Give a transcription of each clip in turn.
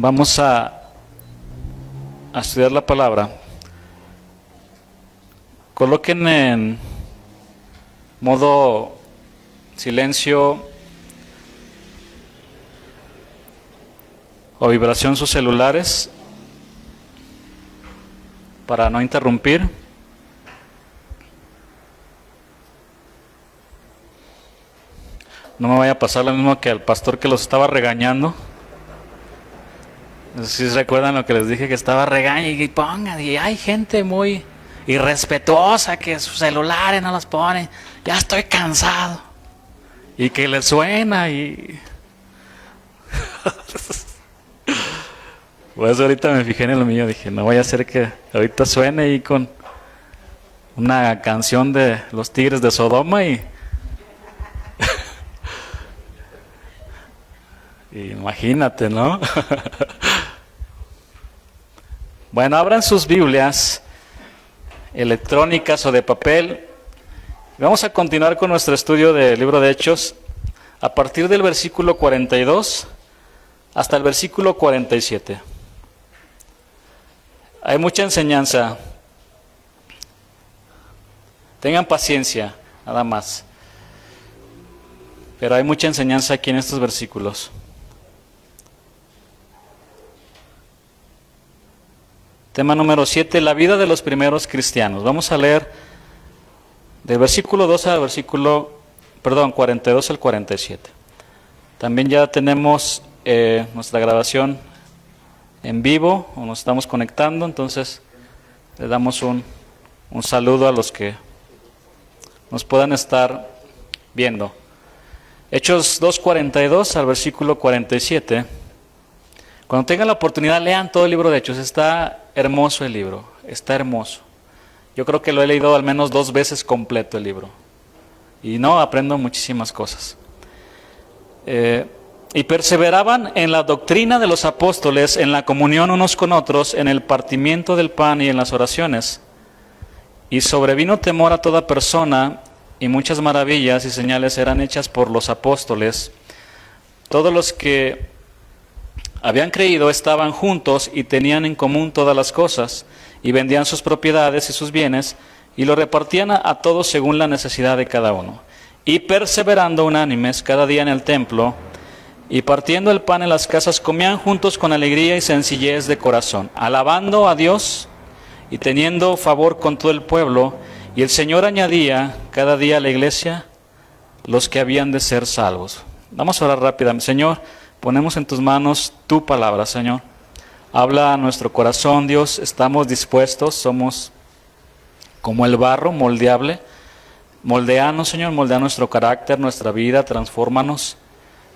Vamos a estudiar la palabra. Coloquen en modo silencio o vibración sus celulares para no interrumpir. No me vaya a pasar lo mismo que al pastor que los estaba regañando. No sé si recuerdan lo que les dije, que estaba regañando y pongan, y hay gente muy irrespetuosa que sus celulares no los ponen. Ya estoy cansado. Y que les suena y... Pues ahorita me fijé en el mío, dije, no vaya a ser que ahorita suene ahí con una canción de los Tigres de Sodoma y... Imagínate, ¿no? Bueno, abran sus Biblias electrónicas o de papel. Vamos a continuar con nuestro estudio del libro de Hechos a partir del versículo 42 hasta el versículo 47. Hay mucha enseñanza. Tengan paciencia, nada más. Pero hay mucha enseñanza aquí en estos versículos. Tema número 7, la vida de los primeros cristianos. Vamos a leer del versículo 2 al 42 al 47. También ya tenemos nuestra grabación en vivo, o nos estamos conectando, entonces le damos un saludo a los que nos puedan estar viendo. Hechos 2:42 al versículo 47. Cuando tengan la oportunidad, lean todo el libro de Hechos. Está hermoso el libro, está hermoso. Yo creo que lo he leído al menos 2 veces completo el libro. Y no, aprendo muchísimas cosas. Y perseveraban en la doctrina de los apóstoles, en la comunión unos con otros, en el partimiento del pan y en las oraciones. Y sobrevino temor a toda persona, y muchas maravillas y señales eran hechas por los apóstoles. Todos los que habían creído estaban juntos y tenían en común todas las cosas, y vendían sus propiedades y sus bienes, y lo repartían a todos según la necesidad de cada uno. Y perseverando unánimes cada día en el templo, y partiendo el pan en las casas, comían juntos con alegría y sencillez de corazón, alabando a Dios y teniendo favor con todo el pueblo. Y el Señor añadía cada día a la iglesia los que habían de ser salvos. Vamos a orar rápidamente. Señor, ponemos en tus manos tu palabra, Señor. Habla a nuestro corazón, Dios. Estamos dispuestos, somos como el barro moldeable. Moldeanos, Señor, moldea nuestro carácter, nuestra vida, transfórmanos.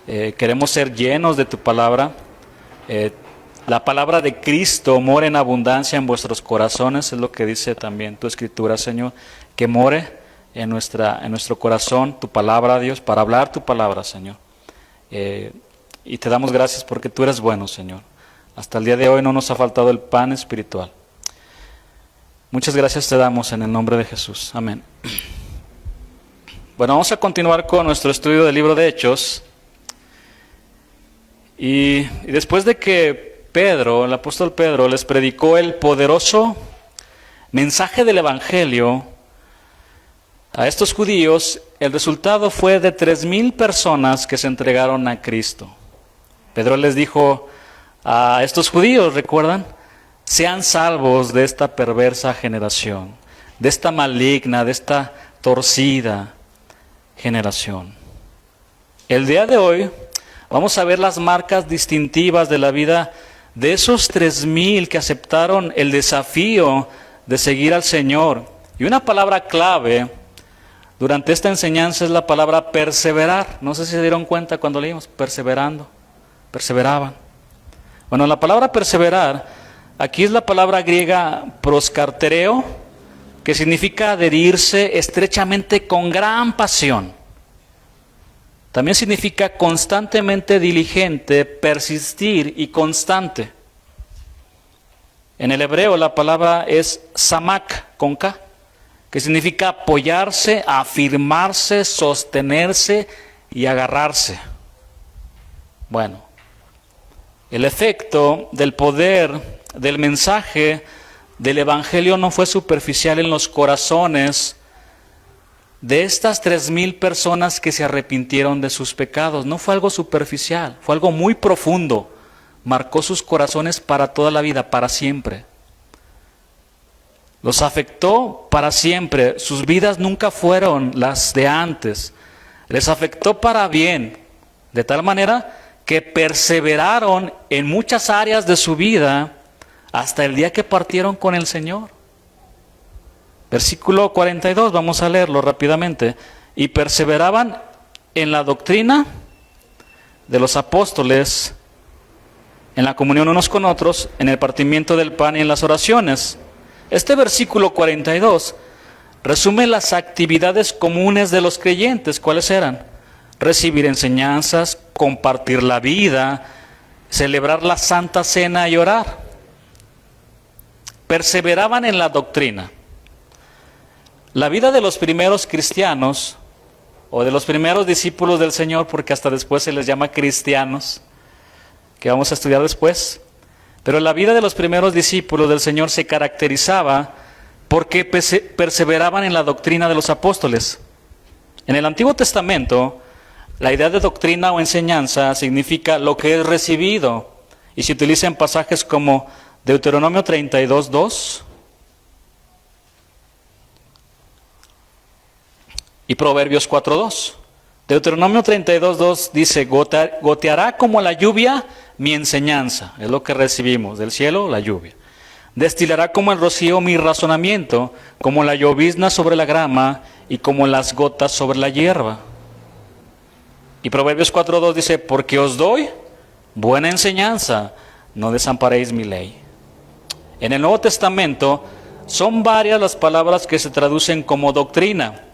Queremos ser llenos de tu palabra. La palabra de Cristo mora en abundancia en vuestros corazones, es lo que dice también tu escritura, Señor, que more en nuestro corazón tu palabra, Dios, para hablar tu palabra, Señor. Y te damos gracias porque tú eres bueno, Señor. Hasta el día de hoy no nos ha faltado el pan espiritual. Muchas gracias te damos en el nombre de Jesús. Amén. Bueno, vamos a continuar con nuestro estudio del libro de Hechos. Y después de que Pedro, el apóstol Pedro, les predicó el poderoso mensaje del Evangelio a estos judíos, el resultado fue de 3,000 personas que se entregaron a Cristo. Pedro les dijo a estos judíos, ¿recuerdan? Sean salvos de esta perversa generación, de esta maligna, de esta torcida generación. El día de hoy vamos a ver las marcas distintivas de la vida de esos 3,000 que aceptaron el desafío de seguir al Señor. Y una palabra clave durante esta enseñanza es la palabra perseverar. No sé si se dieron cuenta cuando leímos, perseveraban. Bueno, la palabra perseverar, aquí es la palabra griega proskartereo, que significa adherirse estrechamente con gran pasión. También significa constantemente diligente, persistir y constante. En el hebreo la palabra es samak, con K, que significa apoyarse, afirmarse, sostenerse y agarrarse. Bueno, El efecto del poder del mensaje del Evangelio no fue superficial en los corazones de estas 3,000 personas que se arrepintieron de sus pecados. No fue algo superficial, fue algo muy profundo. Marcó sus corazones para toda la vida, para siempre. Los afectó para siempre. Sus vidas nunca fueron las de antes. Les afectó para bien, de tal manera que perseveraron en muchas áreas de su vida hasta el día que partieron con el Señor. Versículo 42, vamos a leerlo rápidamente. Y perseveraban en la doctrina de los apóstoles, en la comunión unos con otros, en el partimiento del pan y en las oraciones. Este versículo 42 resume las actividades comunes de los creyentes. ¿Cuáles eran? Recibir enseñanzas, compartir la vida, celebrar la Santa Cena y orar. Perseveraban en la doctrina. La vida de los primeros cristianos, o de los primeros discípulos del Señor, porque hasta después se les llama cristianos, que vamos a estudiar después, pero la vida de los primeros discípulos del Señor se caracterizaba porque perseveraban en la doctrina de los apóstoles. En el Antiguo Testamento, la idea de doctrina o enseñanza significa lo que es recibido, y se utiliza en pasajes como Deuteronomio 32:2 y Proverbios 4:2. Deuteronomio 32:2 dice: goteará como la lluvia mi enseñanza, es lo que recibimos del cielo, la lluvia. Destilará como el rocío mi razonamiento, como la llovizna sobre la grama y como las gotas sobre la hierba. Y Proverbios 4:2 dice: porque os doy buena enseñanza, no desamparéis mi ley. En el Nuevo Testamento son varias las palabras que se traducen como doctrina,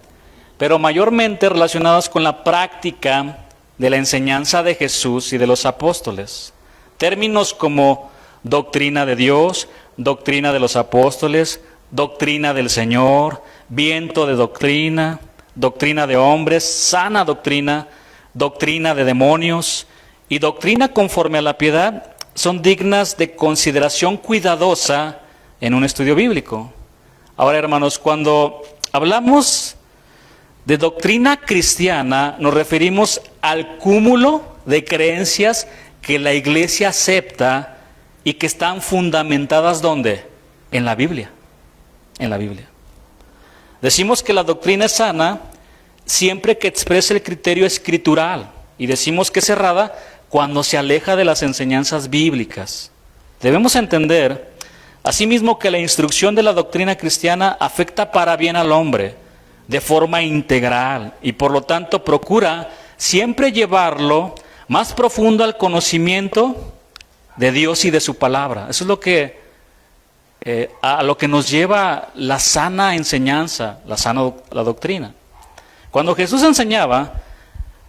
pero mayormente relacionadas con la práctica de la enseñanza de Jesús y de los apóstoles. Términos como doctrina de Dios, doctrina de los apóstoles, doctrina del Señor, viento de doctrina, doctrina de hombres, sana doctrina, doctrina de demonios y doctrina conforme a la piedad son dignas de consideración cuidadosa en un estudio bíblico. Ahora, hermanos, cuando hablamos de doctrina cristiana, nos referimos al cúmulo de creencias que la Iglesia acepta y que están fundamentadas ¿dónde? En la Biblia. En la Biblia. Decimos que la doctrina es sana siempre que exprese el criterio escritural, y decimos que es errada cuando se aleja de las enseñanzas bíblicas. Debemos entender, asimismo, que la instrucción de la doctrina cristiana afecta para bien al hombre, de forma integral, y por lo tanto procura siempre llevarlo más profundo al conocimiento de Dios y de su palabra. Eso es lo que a lo que nos lleva la sana enseñanza, la doctrina. Cuando Jesús enseñaba,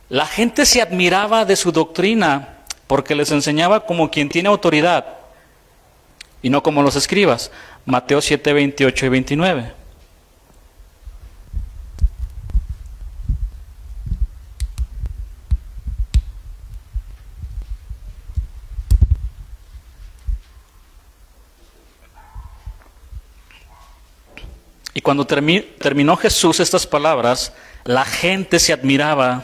la gente se admiraba de su doctrina porque les enseñaba como quien tiene autoridad y no como los escribas. Mateo 7, 28 y 29. Y cuando terminó Jesús estas palabras, la gente se admiraba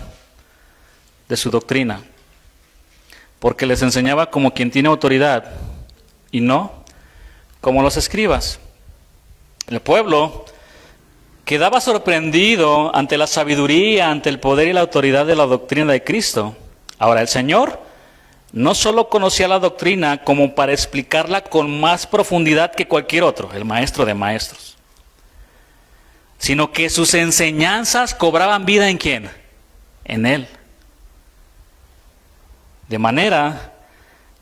de su doctrina, porque les enseñaba como quien tiene autoridad y no como los escribas. El pueblo quedaba sorprendido ante la sabiduría, ante el poder y la autoridad de la doctrina de Cristo. Ahora, el Señor no solo conocía la doctrina como para explicarla con más profundidad que cualquier otro, el maestro de maestros, sino que sus enseñanzas cobraban vida ¿en quién? En Él. De manera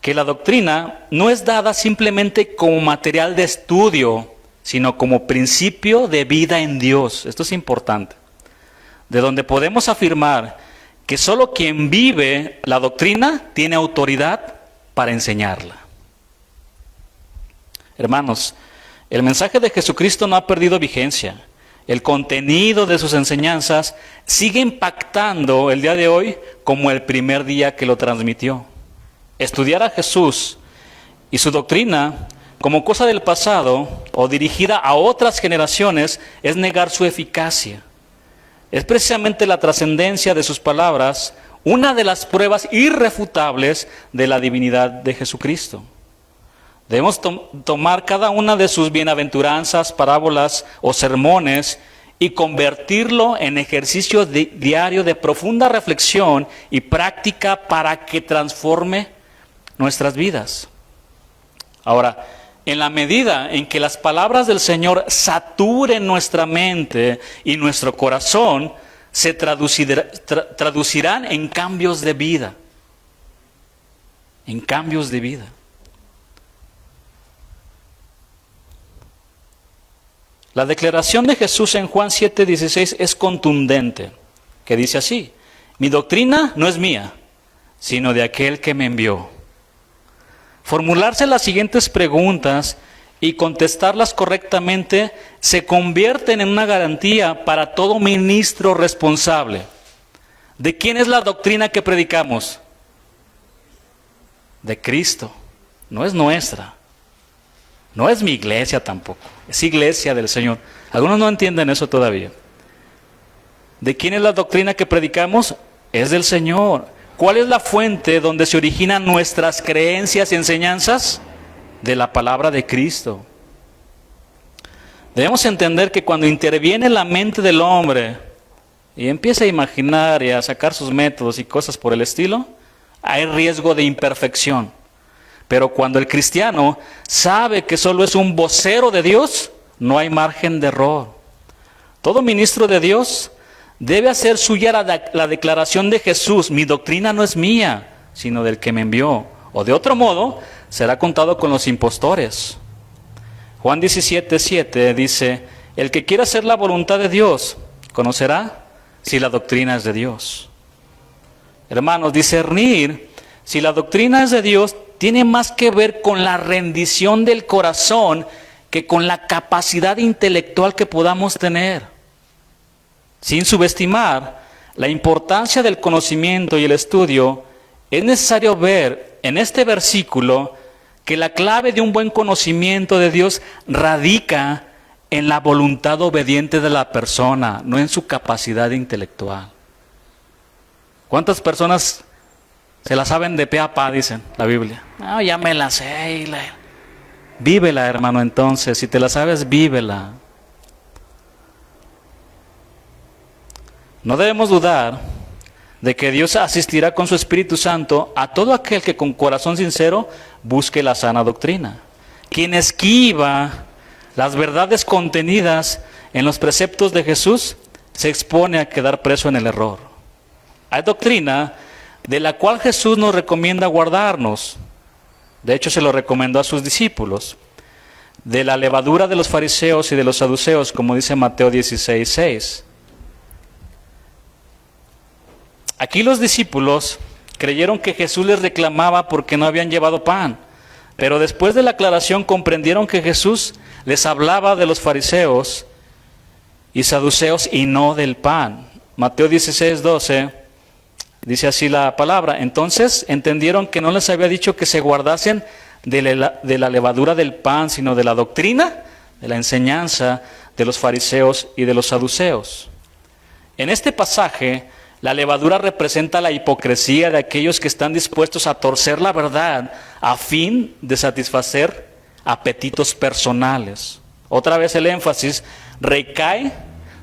que la doctrina no es dada simplemente como material de estudio, sino como principio de vida en Dios. Esto es importante. De donde podemos afirmar que solo quien vive la doctrina tiene autoridad para enseñarla. Hermanos, el mensaje de Jesucristo no ha perdido vigencia. El contenido de sus enseñanzas sigue impactando el día de hoy como el primer día que lo transmitió. Estudiar a Jesús y su doctrina como cosa del pasado o dirigida a otras generaciones es negar su eficacia. Es precisamente la trascendencia de sus palabras una de las pruebas irrefutables de la divinidad de Jesucristo. Debemos tomar cada una de sus bienaventuranzas, parábolas o sermones y convertirlo en ejercicio diario de profunda reflexión y práctica para que transforme nuestras vidas. Ahora, en la medida en que las palabras del Señor saturen nuestra mente y nuestro corazón, se traducirán en cambios de vida. En cambios de vida. La declaración de Jesús en Juan 7:16 es contundente, que dice así: mi doctrina no es mía, sino de aquel que me envió. Formularse las siguientes preguntas y contestarlas correctamente se convierten en una garantía para todo ministro responsable. ¿De quién es la doctrina que predicamos? De Cristo. No es nuestra. No es mi iglesia tampoco. Es iglesia del Señor. Algunos no entienden eso todavía. ¿De quién es la doctrina que predicamos? Es del Señor. ¿Cuál es la fuente donde se originan nuestras creencias y enseñanzas? De la palabra de Cristo. Debemos entender que cuando interviene la mente del hombre y empieza a imaginar y a sacar sus métodos y cosas por el estilo, hay riesgo de imperfección. Pero cuando el cristiano sabe que solo es un vocero de Dios, no hay margen de error. Todo ministro de Dios debe hacer suya la declaración de Jesús: mi doctrina no es mía, sino del que me envió. O de otro modo, será contado con los impostores. Juan 17:7 dice: el que quiera hacer la voluntad de Dios, conocerá si la doctrina es de Dios. Hermanos, discernir si la doctrina es de Dios tiene más que ver con la rendición del corazón que con la capacidad intelectual que podamos tener. Sin subestimar la importancia del conocimiento y el estudio, es necesario ver en este versículo que la clave de un buen conocimiento de Dios radica en la voluntad obediente de la persona, no en su capacidad intelectual. ¿Cuántas personas se la saben de pe a pa, dicen la Biblia? No, ya me la sé. Vívela, hermano, entonces. Si te la sabes, vívela. No debemos dudar de que Dios asistirá con su Espíritu Santo a todo aquel que con corazón sincero busque la sana doctrina. Quien esquiva las verdades contenidas en los preceptos de Jesús se expone a quedar preso en el error. Hay doctrina de la cual Jesús nos recomienda guardarnos. De hecho, se lo recomendó a sus discípulos. De la levadura de los fariseos y de los saduceos, como dice Mateo 16:6. Aquí los discípulos creyeron que Jesús les reclamaba porque no habían llevado pan. Pero después de la aclaración comprendieron que Jesús les hablaba de los fariseos y saduceos y no del pan. Mateo 16:12 dice así la palabra: entonces entendieron que no les había dicho que se guardasen de la levadura del pan, sino de la doctrina, de la enseñanza de los fariseos y de los saduceos. En este pasaje, la levadura representa la hipocresía de aquellos que están dispuestos a torcer la verdad a fin de satisfacer apetitos personales. Otra vez el énfasis recae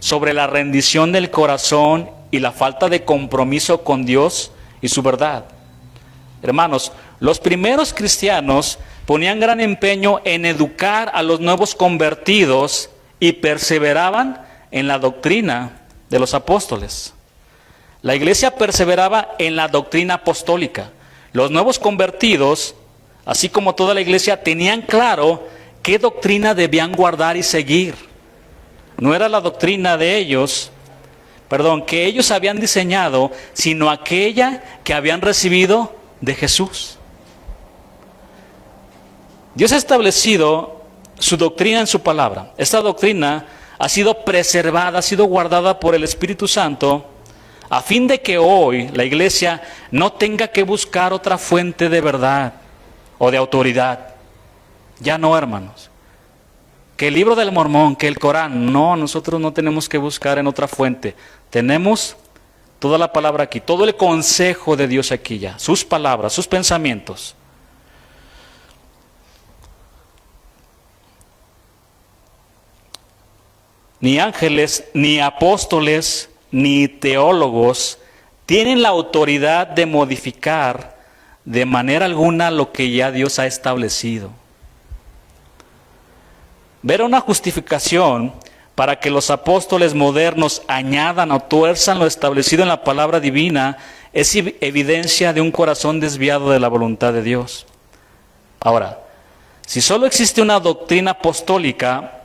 sobre la rendición del corazón y la falta de compromiso con Dios y su verdad. Hermanos, los primeros cristianos ponían gran empeño en educar a los nuevos convertidos y perseveraban en la doctrina de los apóstoles. La iglesia perseveraba en la doctrina apostólica. Los nuevos convertidos, así como toda la iglesia, tenían claro qué doctrina debían guardar y seguir. No era la doctrina de ellos, que ellos habían diseñado, sino aquella que habían recibido de Jesús. Dios ha establecido su doctrina en su palabra. Esta doctrina ha sido preservada, ha sido guardada por el Espíritu Santo, a fin de que hoy la iglesia no tenga que buscar otra fuente de verdad o de autoridad. Ya no, hermanos. Que el libro del Mormón, que el Corán, no, nosotros no tenemos que buscar en otra fuente. Tenemos toda la palabra aquí, todo el consejo de Dios aquí ya, sus palabras, sus pensamientos. Ni ángeles, ni apóstoles, ni teólogos tienen la autoridad de modificar de manera alguna lo que ya Dios ha establecido. Ver una justificación para que los apóstoles modernos añadan o tuerzan lo establecido en la palabra divina es evidencia de un corazón desviado de la voluntad de Dios. Ahora, si solo existe una doctrina apostólica,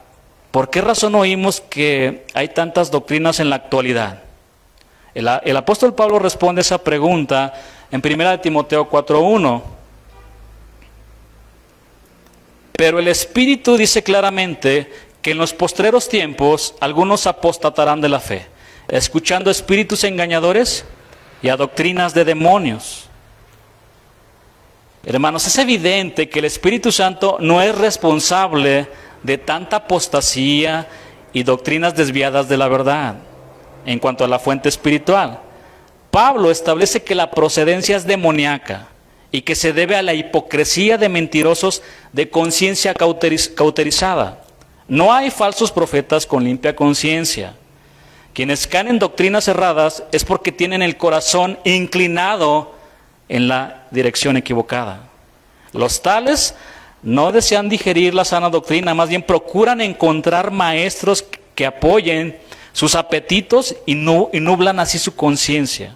¿por qué razón oímos que hay tantas doctrinas en la actualidad? El apóstol Pablo responde esa pregunta en 1 Timoteo 4:1. Pero el Espíritu dice claramente que en los postreros tiempos algunos apostatarán de la fe, escuchando espíritus engañadores y a doctrinas de demonios. Hermanos, es evidente que el Espíritu Santo no es responsable de tanta apostasía y doctrinas desviadas de la verdad en cuanto a la fuente espiritual. Pablo establece que la procedencia es demoníaca y que se debe a la hipocresía de mentirosos de conciencia cauterizada. No hay falsos profetas con limpia conciencia. Quienes caen en doctrinas erradas es porque tienen el corazón inclinado en la dirección equivocada. Los tales no desean digerir la sana doctrina, más bien procuran encontrar maestros que apoyen sus apetitos y nublan así su conciencia.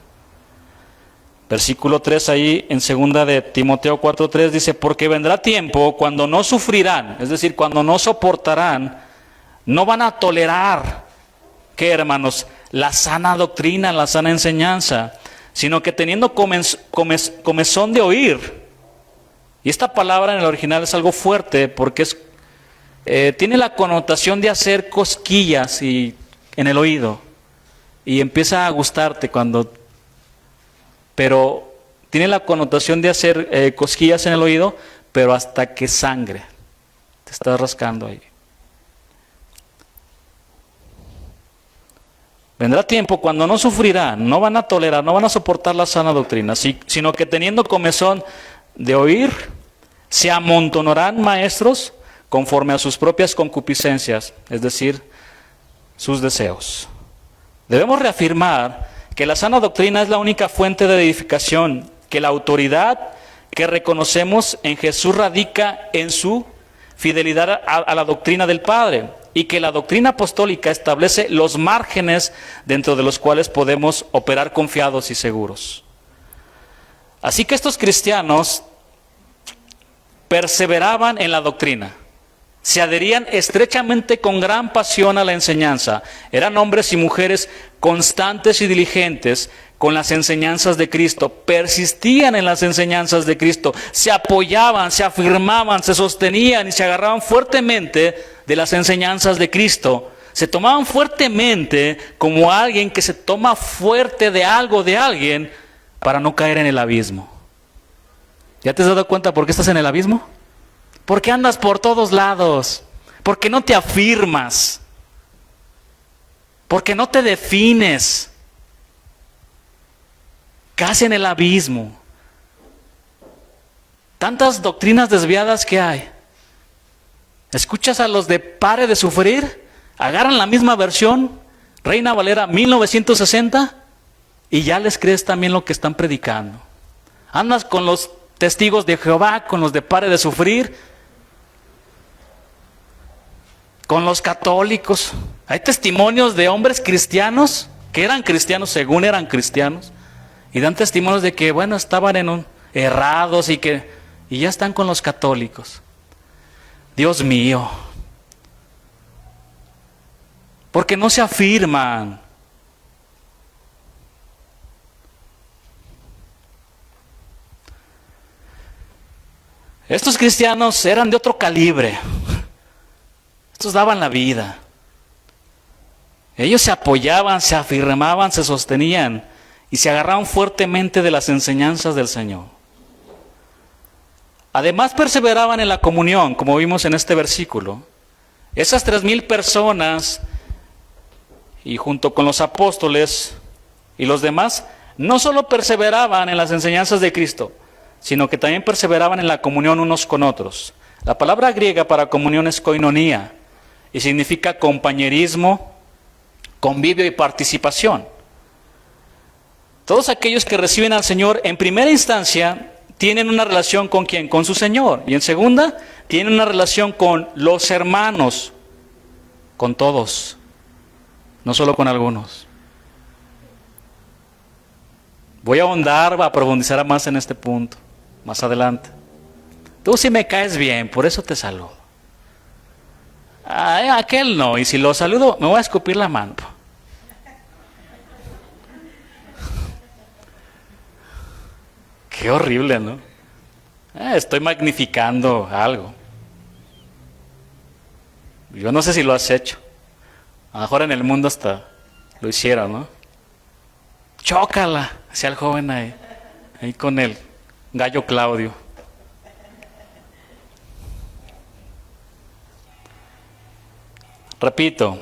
Versículo 3 ahí en 2 de Timoteo 4:3 dice, porque vendrá tiempo cuando no sufrirán, es decir, cuando no soportarán, no van a tolerar, ¿qué, hermanos? La sana doctrina, la sana enseñanza, sino que teniendo comezón de oír. Y esta palabra en el original es algo fuerte porque tiene la connotación de hacer cosquillas en el oído. Y empieza a gustarte pero tiene la connotación de hacer cosquillas en el oído, pero hasta que sangre. Te estás rascando ahí. Vendrá tiempo cuando no sufrirán, no van a tolerar, no van a soportar la sana doctrina, sino que teniendo comezón de oír, se amontonarán maestros conforme a sus propias concupiscencias, es decir, sus deseos. Debemos reafirmar que la sana doctrina es la única fuente de edificación, que la autoridad que reconocemos en Jesús radica en su fidelidad a la doctrina del Padre, y que la doctrina apostólica establece los márgenes dentro de los cuales podemos operar confiados y seguros. Así que estos cristianos perseveraban en la doctrina, se adherían estrechamente con gran pasión a la enseñanza, eran hombres y mujeres constantes y diligentes con las enseñanzas de Cristo, persistían en las enseñanzas de Cristo, se apoyaban, se afirmaban, se sostenían y se agarraban fuertemente de las enseñanzas de Cristo. Se tomaban fuertemente como alguien que se toma fuerte de algo, de alguien, para no caer en el abismo. ¿Ya te has dado cuenta por qué estás en el abismo? Porque andas por todos lados, porque no te afirmas, porque no te defines. Casi en el abismo. Tantas doctrinas desviadas que hay. Escuchas a los de Pare de Sufrir, agarran la misma versión, Reina Valera 1960, y ya les crees también lo que están predicando. Andas con los testigos de Jehová, con los de Pare de Sufrir, con los católicos. Hay testimonios de hombres cristianos que eran cristianos según eran cristianos y dan testimonios de que, bueno, estaban errados y ya están con los católicos. Dios mío, porque no se afirman. Estos cristianos eran de otro calibre. Estos daban la vida. Ellos se apoyaban, se afirmaban, se sostenían. y se agarraban fuertemente de las enseñanzas del Señor. Además perseveraban en la comunión, como vimos en este versículo. Esas 3,000 personas, y junto con los apóstoles y los demás, no solo perseveraban en las enseñanzas de Cristo, sino que también perseveraban en la comunión unos con otros. La palabra griega para comunión es koinonía, y significa compañerismo, convivio y participación. Todos aquellos que reciben al Señor, en primera instancia, tienen una relación ¿con quién? Con su Señor. Y en segunda, tienen una relación con los hermanos, con todos, no solo con algunos. Voy a ahondar, a profundizar más en este punto, más adelante. Tú sí me caes bien, por eso te saludo. Aquel no, y si lo saludo, me voy a escupir la mano. Qué horrible, ¿no? Estoy magnificando algo. Yo no sé si lo has hecho. A lo mejor en el mundo hasta lo hicieron, ¿no? Chócala, decía el joven ahí con el gallo Claudio. Repito,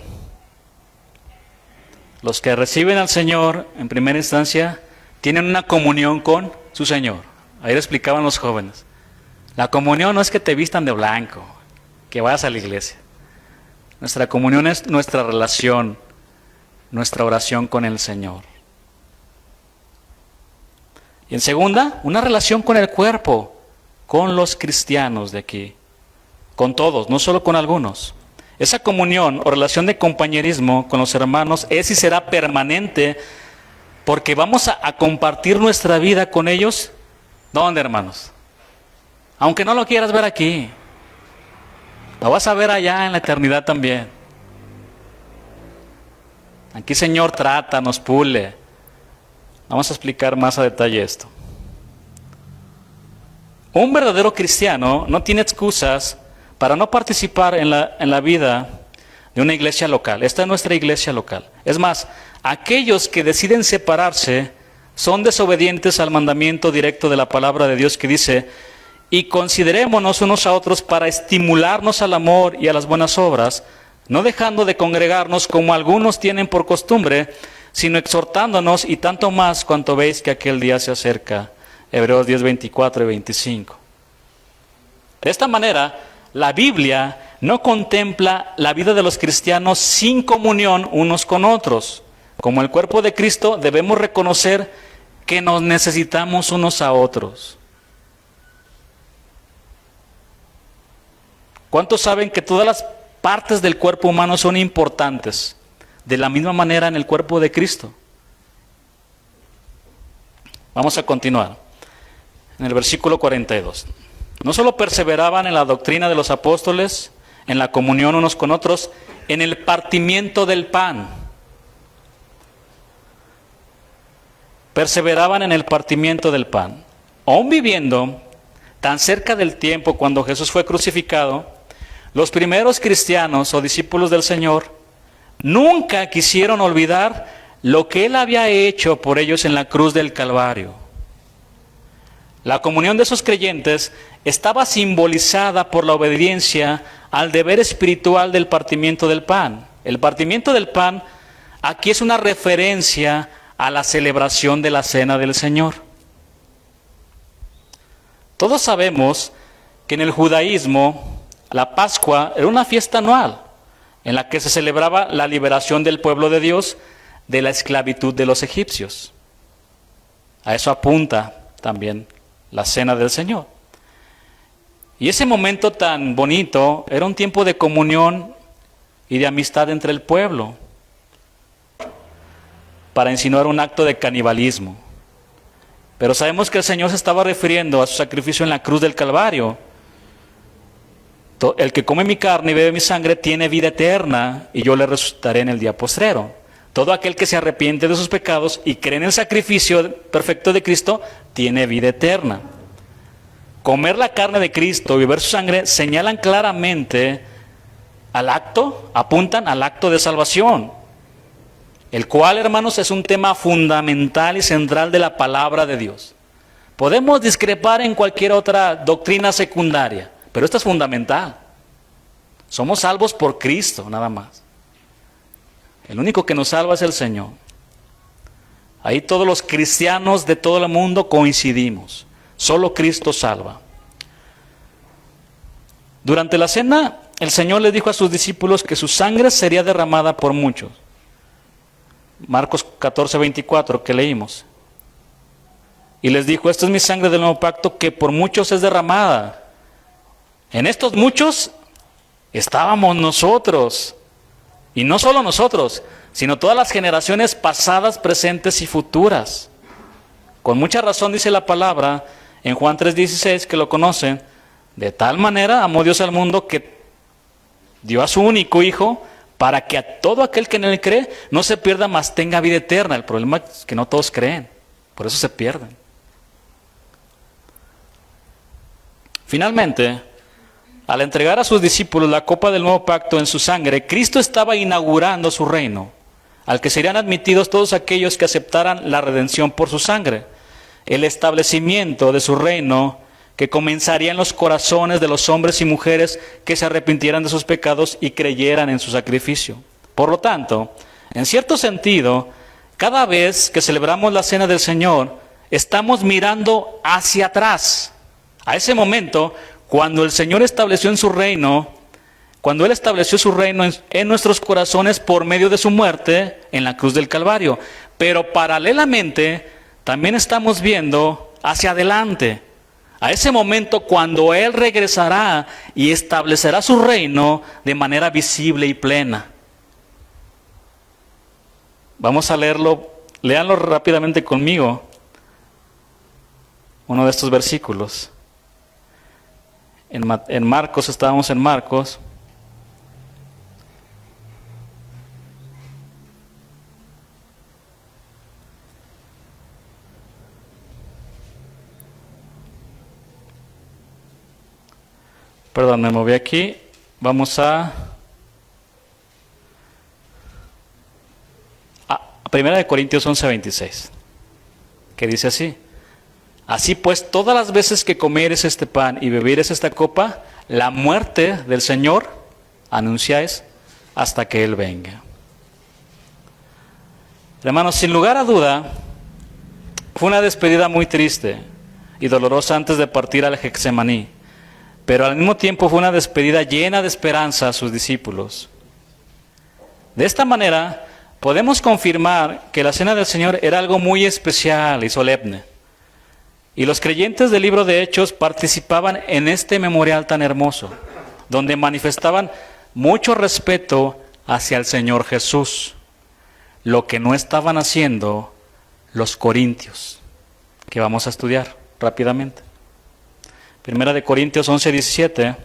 los que reciben al Señor en primera instancia tienen una comunión con su Señor. Ahí lo explicaban los jóvenes. La comunión no es que te vistan de blanco, que vayas a la iglesia. Nuestra comunión es nuestra relación, nuestra oración con el Señor. Y en segunda, una relación con el cuerpo, con los cristianos de aquí, con todos, no solo con algunos. Esa comunión o relación de compañerismo con los hermanos es y será permanente porque vamos a compartir nuestra vida con ellos. ¿Dónde, hermanos? Aunque no lo quieras ver aquí, lo vas a ver allá en la eternidad también. Aquí, Señor, trata, nos pule. Vamos a explicar más a detalle esto. Un verdadero cristiano no tiene excusas para no participar en la vida de una iglesia local. Esta es nuestra iglesia local. Es más, aquellos que deciden separarse son desobedientes al mandamiento directo de la palabra de Dios que dice: y considerémonos unos a otros para estimularnos al amor y a las buenas obras, no dejando de congregarnos como algunos tienen por costumbre, sino exhortándonos, y tanto más cuanto veis que aquel día se acerca. Hebreos 10, 24 y 25. De esta manera, la Biblia no contempla la vida de los cristianos sin comunión unos con otros. Como el cuerpo de Cristo, debemos reconocer que nos necesitamos unos a otros. ¿Cuántos saben que todas las partes del cuerpo humano son importantes? De la misma manera en el cuerpo de Cristo. Vamos a continuar. En el versículo 42. No solo perseveraban en la doctrina de los apóstoles, en la comunión unos con otros, en el partimiento del pan. Perseveraban en el partimiento del pan. Aún viviendo tan cerca del tiempo cuando Jesús fue crucificado, los primeros cristianos o discípulos del Señor nunca quisieron olvidar lo que Él había hecho por ellos en la cruz del Calvario. La comunión de esos creyentes estaba simbolizada por la obediencia al deber espiritual del partimiento del pan. El partimiento del pan aquí es una referencia a la celebración de la cena del Señor. Todos sabemos que en el judaísmo la Pascua era una fiesta anual en la que se celebraba la liberación del pueblo de Dios de la esclavitud de los egipcios. A eso apunta también la cena del Señor. Y ese momento tan bonito era un tiempo de comunión y de amistad entre el pueblo, para insinuar un acto de canibalismo. Pero sabemos que el Señor se estaba refiriendo a su sacrificio en la cruz del Calvario. El que come mi carne y bebe mi sangre tiene vida eterna, y yo le resucitaré en el día postrero. Todo aquel que se arrepiente de sus pecados y cree en el sacrificio perfecto de Cristo, tiene vida eterna. Comer la carne de Cristo y beber su sangre señalan claramente al acto, apuntan al acto de salvación. el cual, hermanos, es un tema fundamental y central de la palabra de Dios. Podemos discrepar en cualquier otra doctrina secundaria, pero esta es fundamental. Somos salvos por Cristo, nada más. El único que nos salva es el Señor. Ahí todos los cristianos de todo el mundo coincidimos. Solo Cristo salva. Durante la cena, el Señor les dijo a sus discípulos que su sangre sería derramada por muchos. Marcos 14:24, que leímos. Y les dijo, esta es mi sangre del nuevo pacto que por muchos es derramada. En estos muchos estábamos nosotros. Y no solo nosotros, sino todas las generaciones pasadas, presentes y futuras. Con mucha razón dice la palabra en Juan 3:16, que lo conocen, de tal manera amó Dios al mundo que dio a su único Hijo para que a todo aquel que en él cree no se pierda, mas tenga vida eterna. El problema es que no todos creen, por eso se pierden. Finalmente, al entregar a sus discípulos la copa del nuevo pacto en su sangre, Cristo estaba inaugurando su reino, al que serían admitidos todos aquellos que aceptaran la redención por su sangre. El establecimiento de su reino que comenzaría en los corazones de los hombres y mujeres que se arrepintieran de sus pecados y creyeran en su sacrificio. Por lo tanto, en cierto sentido, cada vez que celebramos la cena del Señor, estamos mirando hacia atrás, a ese momento cuando el Señor estableció en su reino, cuando Él estableció su reino en nuestros corazones por medio de su muerte en la cruz del Calvario. Pero paralelamente también estamos viendo hacia adelante, a ese momento cuando Él regresará y establecerá su reino de manera visible y plena. Vamos a leerlo, léanlo rápidamente conmigo, uno de estos versículos. En Marcos, estábamos en Marcos. Perdón, me moví aquí. Vamos a 1 Corintios 11:26, que dice así. Así pues, todas las veces que comieres este pan y bebieres esta copa, la muerte del Señor anunciáis hasta que Él venga. Hermanos, sin lugar a duda, fue una despedida muy triste y dolorosa antes de partir al Getsemaní, pero al mismo tiempo fue una despedida llena de esperanza a sus discípulos. De esta manera, podemos confirmar que la cena del Señor era algo muy especial y solemne. Y los creyentes del libro de Hechos participaban en este memorial tan hermoso, donde manifestaban mucho respeto hacia el Señor Jesús, lo que no estaban haciendo los corintios, que vamos a estudiar rápidamente. 1 Corintios 11:17.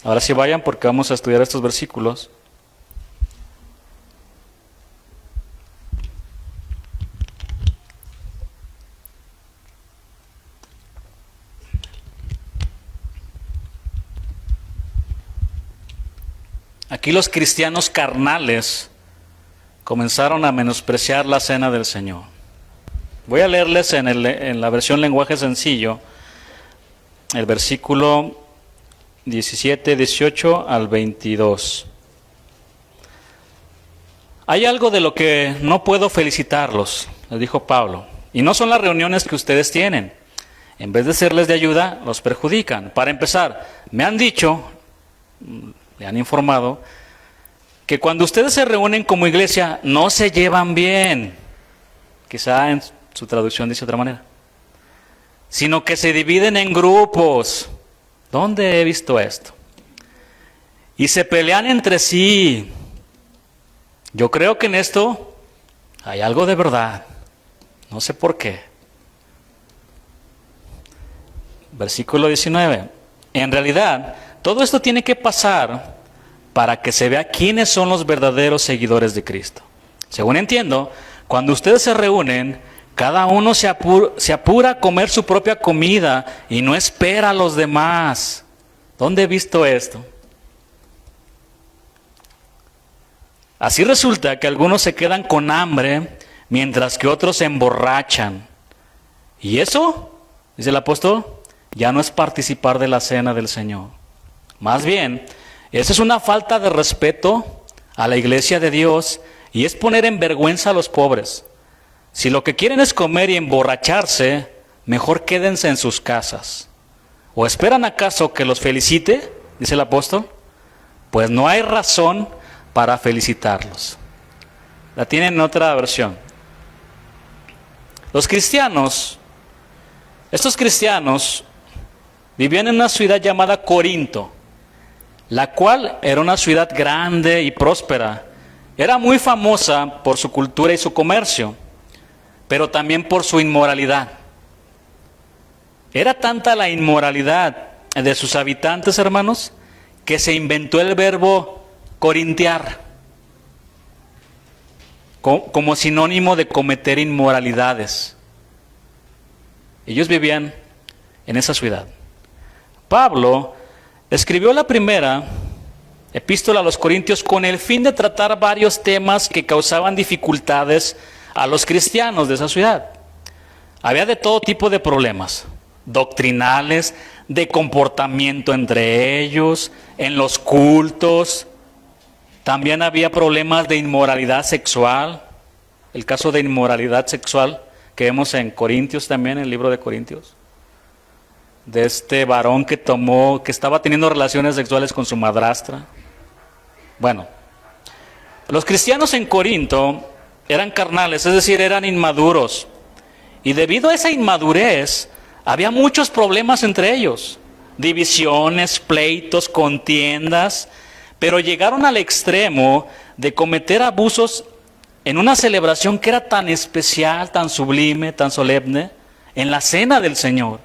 Ahora sí vayan porque vamos a estudiar estos versículos. Aquí los cristianos carnales comenzaron a menospreciar la cena del Señor. Voy a leerles en la versión lenguaje sencillo el versículo 17, 18 al 22. Hay algo de lo que no puedo felicitarlos, les dijo Pablo, y no son las reuniones que ustedes tienen. En vez de serles de ayuda, los perjudican. Para empezar, me han dicho, le han informado, que cuando ustedes se reúnen como iglesia no se llevan bien. Quizá en su traducción dice de otra manera. Sino que se dividen en grupos. ¿Dónde he visto esto? Y se pelean entre sí. Yo creo que en esto hay algo de verdad. No sé por qué. Versículo 19. En realidad, todo esto tiene que pasar para que se vea quiénes son los verdaderos seguidores de Cristo. Según entiendo, cuando ustedes se reúnen, cada uno se apura a comer su propia comida y no espera a los demás. ¿Dónde he visto esto? Así resulta que algunos se quedan con hambre, mientras que otros se emborrachan. Y eso, dice el apóstol, ya no es participar de la cena del Señor. Más bien, esa es una falta de respeto a la iglesia de Dios y es poner en vergüenza a los pobres. Si lo que quieren es comer y emborracharse, mejor quédense en sus casas. ¿O esperan acaso que los felicite? Dice el apóstol. Pues no hay razón para felicitarlos. La tienen en otra versión. Los cristianos, estos cristianos, vivían en una ciudad llamada Corinto, la cual era una ciudad grande y próspera. Era muy famosa por su cultura y su comercio, pero también por su inmoralidad. Era tanta la inmoralidad de sus habitantes, hermanos, que se inventó el verbo corintiar como sinónimo de cometer inmoralidades. Ellos vivían en esa ciudad. Pablo escribió la primera epístola a los Corintios con el fin de tratar varios temas que causaban dificultades a los cristianos de esa ciudad. Había de todo tipo de problemas, doctrinales, de comportamiento entre ellos, en los cultos. También había problemas de inmoralidad sexual. El caso de inmoralidad sexual que vemos en Corintios también, en el libro de Corintios. De este varón que estaba teniendo relaciones sexuales con su madrastra. Bueno, los cristianos en Corinto eran carnales, es decir, eran inmaduros. Y debido a esa inmadurez, había muchos problemas entre ellos. Divisiones, pleitos, contiendas. Pero llegaron al extremo de cometer abusos en una celebración que era tan especial, tan sublime, tan solemne, en la cena del Señor.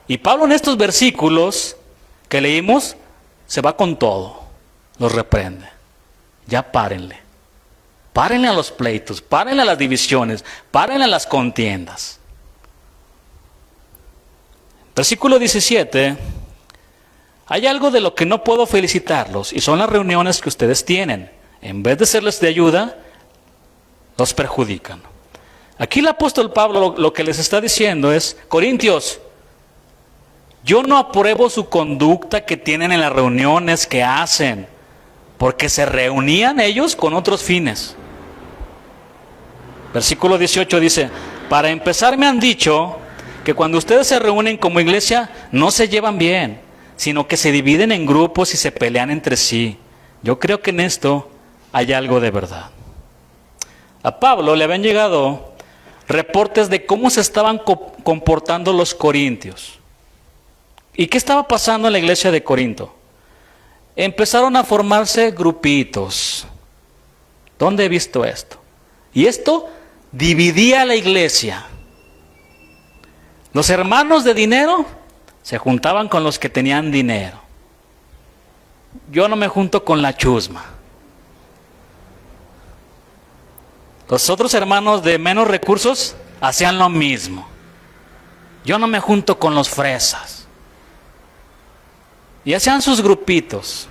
Y Pablo en estos versículos que leímos, se va con todo, los reprende. Ya párenle. Párenle a los pleitos, párenle a las divisiones, párenle a las contiendas. Versículo 17. Hay algo de lo que no puedo felicitarlos y son las reuniones que ustedes tienen. En vez de serles de ayuda, los perjudican. Aquí el apóstol Pablo lo que les está diciendo es: Corintios, yo no apruebo su conducta que tienen en las reuniones que hacen, porque se reunían ellos con otros fines. Versículo 18 dice: para empezar me han dicho que cuando ustedes se reúnen como iglesia no se llevan bien, sino que se dividen en grupos y se pelean entre sí. Yo creo que en esto hay algo de verdad. A Pablo le habían llegado reportes de cómo se estaban comportando los corintios. ¿Y qué estaba pasando en la iglesia de Corinto? Empezaron a formarse grupitos. ¿Dónde he visto esto? Y esto dividía a la iglesia. Los hermanos de dinero se juntaban con los que tenían dinero. Yo no me junto con la chusma. Los otros hermanos de menos recursos hacían lo mismo. Yo no me junto con los fresas. Y hacían sus grupitos.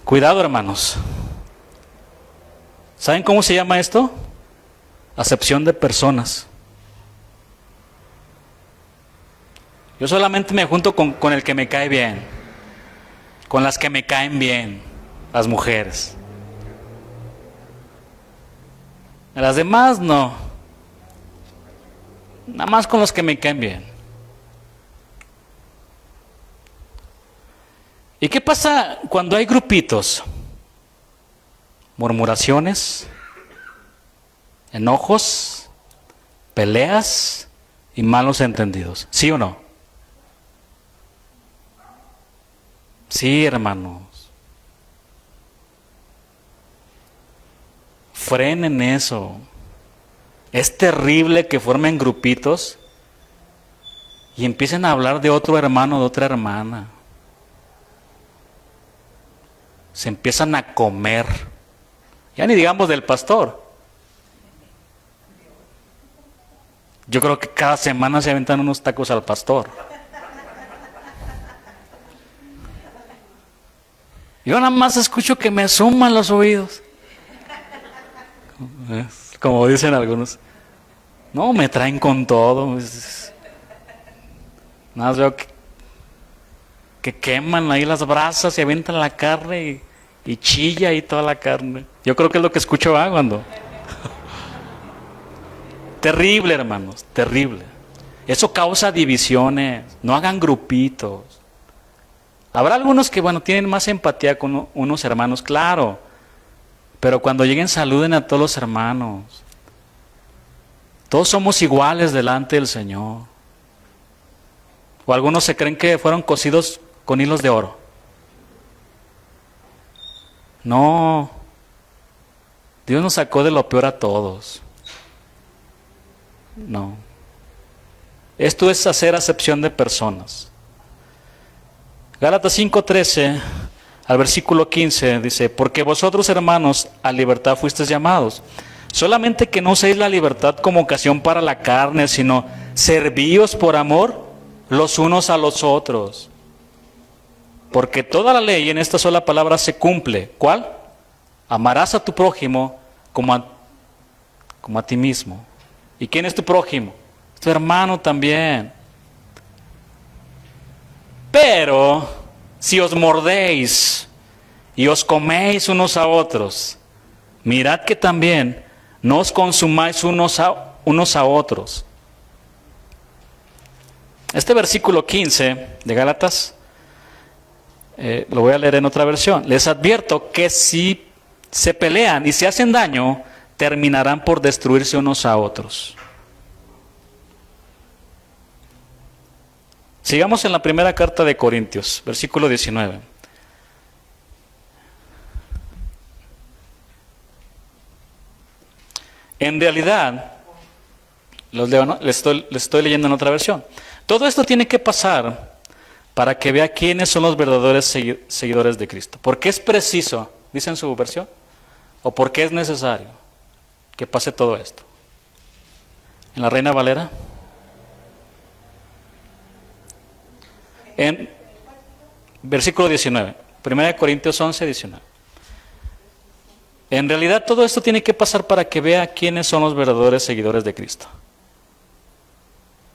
Cuidado, hermanos. ¿Saben cómo se llama esto? Acepción de personas. Yo solamente me junto con el que me cae bien, con las que me caen bien, las mujeres. A las demás no. Nada más con los que me caen bien. ¿Y qué pasa cuando hay grupitos? Murmuraciones, enojos, peleas y malos entendidos. ¿Sí o no? Sí, hermanos. Frenen eso. Es terrible que formen grupitos y empiecen a hablar de otro hermano, de otra hermana. Se empiezan a comer. Ya ni digamos del pastor. Yo creo que cada semana se aventan unos tacos al pastor. Yo nada más escucho que me suman los oídos. Como dicen algunos. No, me traen con todo. Nada más veo que queman ahí las brasas y avientan la carne y chilla y toda la carne. Yo creo que es lo que escucho cuando. Terrible, hermanos, terrible. Eso causa divisiones. No hagan grupitos. Habrá algunos que, bueno, tienen más empatía con unos hermanos, claro. Pero cuando lleguen, saluden a todos los hermanos. Todos somos iguales delante del Señor. O algunos se creen que fueron cosidos con hilos de oro. No. Dios nos sacó de lo peor a todos. No. Esto es hacer acepción de personas. Gálatas 5:13 al versículo 15 dice: porque vosotros, hermanos, a libertad fuisteis llamados. Solamente que no uséis la libertad como ocasión para la carne, sino servíos por amor los unos a los otros. Porque toda la ley en esta sola palabra se cumple. ¿Cuál? Amarás a tu prójimo como a ti mismo. ¿Y quién es tu prójimo? Tu hermano también. Pero si os mordéis y os coméis unos a otros, mirad que también no os consumáis unos a otros. Este versículo 15 de Gálatas, lo voy a leer en otra versión. Les advierto que si se pelean y se hacen daño, terminarán por destruirse unos a otros. Sigamos en la primera carta de Corintios, versículo 19. En realidad, les estoy leyendo en otra versión. Todo esto tiene que pasar para que vea quiénes son los verdaderos seguidores de Cristo. ¿Por qué es preciso, dice en su versión? ¿O por qué es necesario que pase todo esto? En la Reina Valera. En versículo 19, 1 Corintios 11, 19. En realidad todo esto tiene que pasar para que vea quiénes son los verdaderos seguidores de Cristo.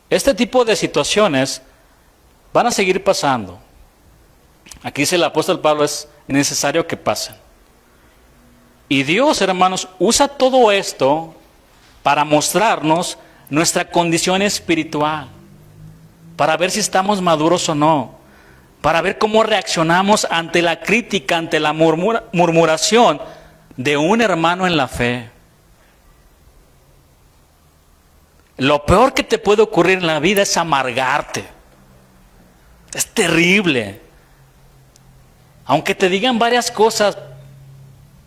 Este tipo de situaciones van a seguir pasando. Aquí dice el apóstol Pablo, es necesario que pasen. Y Dios, hermanos, usa todo esto para mostrarnos nuestra condición espiritual, para ver si estamos maduros o no, para ver cómo reaccionamos ante la crítica, ante la murmuración de un hermano en la fe. Lo peor que te puede ocurrir en la vida es amargarte. Es terrible. Aunque te digan varias cosas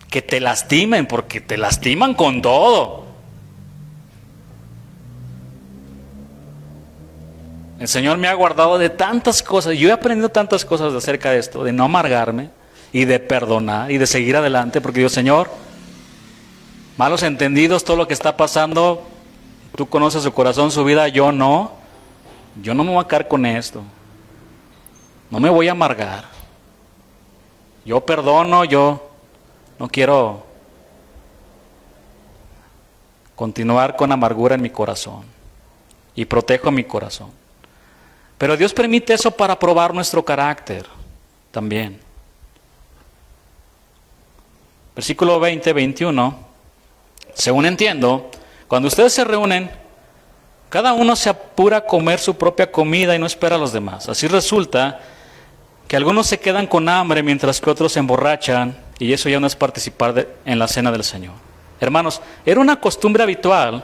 que te lastimen, porque te lastiman con todo. El Señor me ha guardado de tantas cosas. Yo he aprendido tantas cosas acerca de esto, de no amargarme y de perdonar y de seguir adelante, porque digo, Señor, malos entendidos, todo lo que está pasando, tú conoces su corazón, su vida, yo no me voy a quedar con esto. No me voy a amargar. Yo perdono, yo no quiero continuar con amargura en mi corazón y protejo mi corazón. Pero Dios permite eso para probar nuestro carácter también. Versículo 20, 21. Según entiendo, cuando ustedes se reúnen, cada uno se apura a comer su propia comida y no espera a los demás. Así resulta que algunos se quedan con hambre mientras que otros se emborrachan, y eso ya no es participar en la cena del Señor. Hermanos, era una costumbre habitual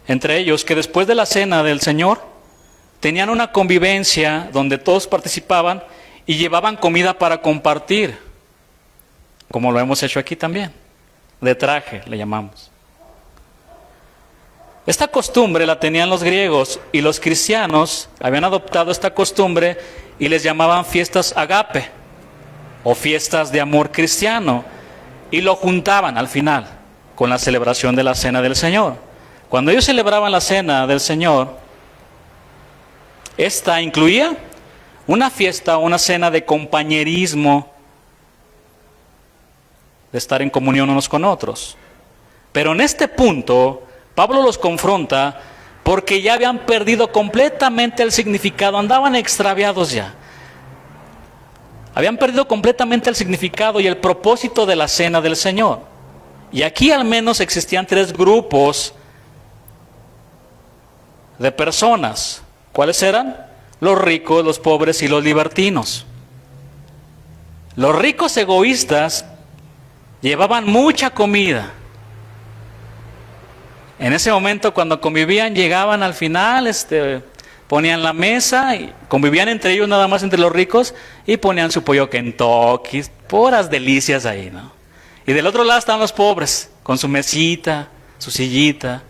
entre ellos que después de la cena del Señor tenían una convivencia donde todos participaban y llevaban comida para compartir, como lo hemos hecho aquí también, de traje le llamamos. Esta costumbre la tenían los griegos y los cristianos habían adoptado esta costumbre y les llamaban fiestas agape o fiestas de amor cristiano, y lo juntaban al final con la celebración de la cena del Señor. Cuando ellos celebraban la cena del Señor, esta incluía una fiesta o una cena de compañerismo de estar en comunión unos con otros. Pero en este punto, Pablo los confronta porque ya habían perdido completamente el significado, andaban extraviados ya. Habían perdido completamente el significado y el propósito de la cena del Señor. Y aquí al menos existían 3 grupos de personas. ¿Cuáles eran? Los ricos, los pobres y los libertinos. Los ricos egoístas llevaban mucha comida. En ese momento, cuando convivían, llegaban al final, ponían la mesa y convivían entre ellos, nada más entre los ricos, y ponían su pollo Kentucky, puras delicias ahí, ¿no? Y del otro lado estaban los pobres, con su mesita, su sillita,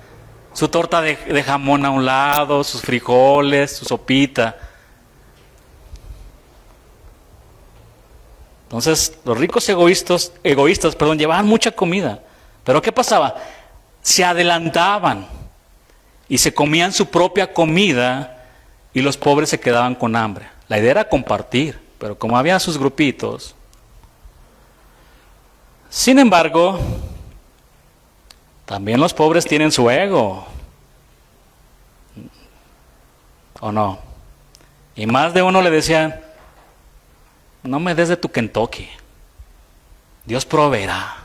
su torta de jamón a un lado, sus frijoles, su sopita. Entonces, los ricos egoístas, llevaban mucha comida. Pero ¿qué pasaba? Se adelantaban y se comían su propia comida y los pobres se quedaban con hambre. La idea era compartir, pero como había sus grupitos. Sin embargo, también los pobres tienen su ego. ¿O no? Y más de uno le decían, no me des de tu Kentucky, Dios proveerá.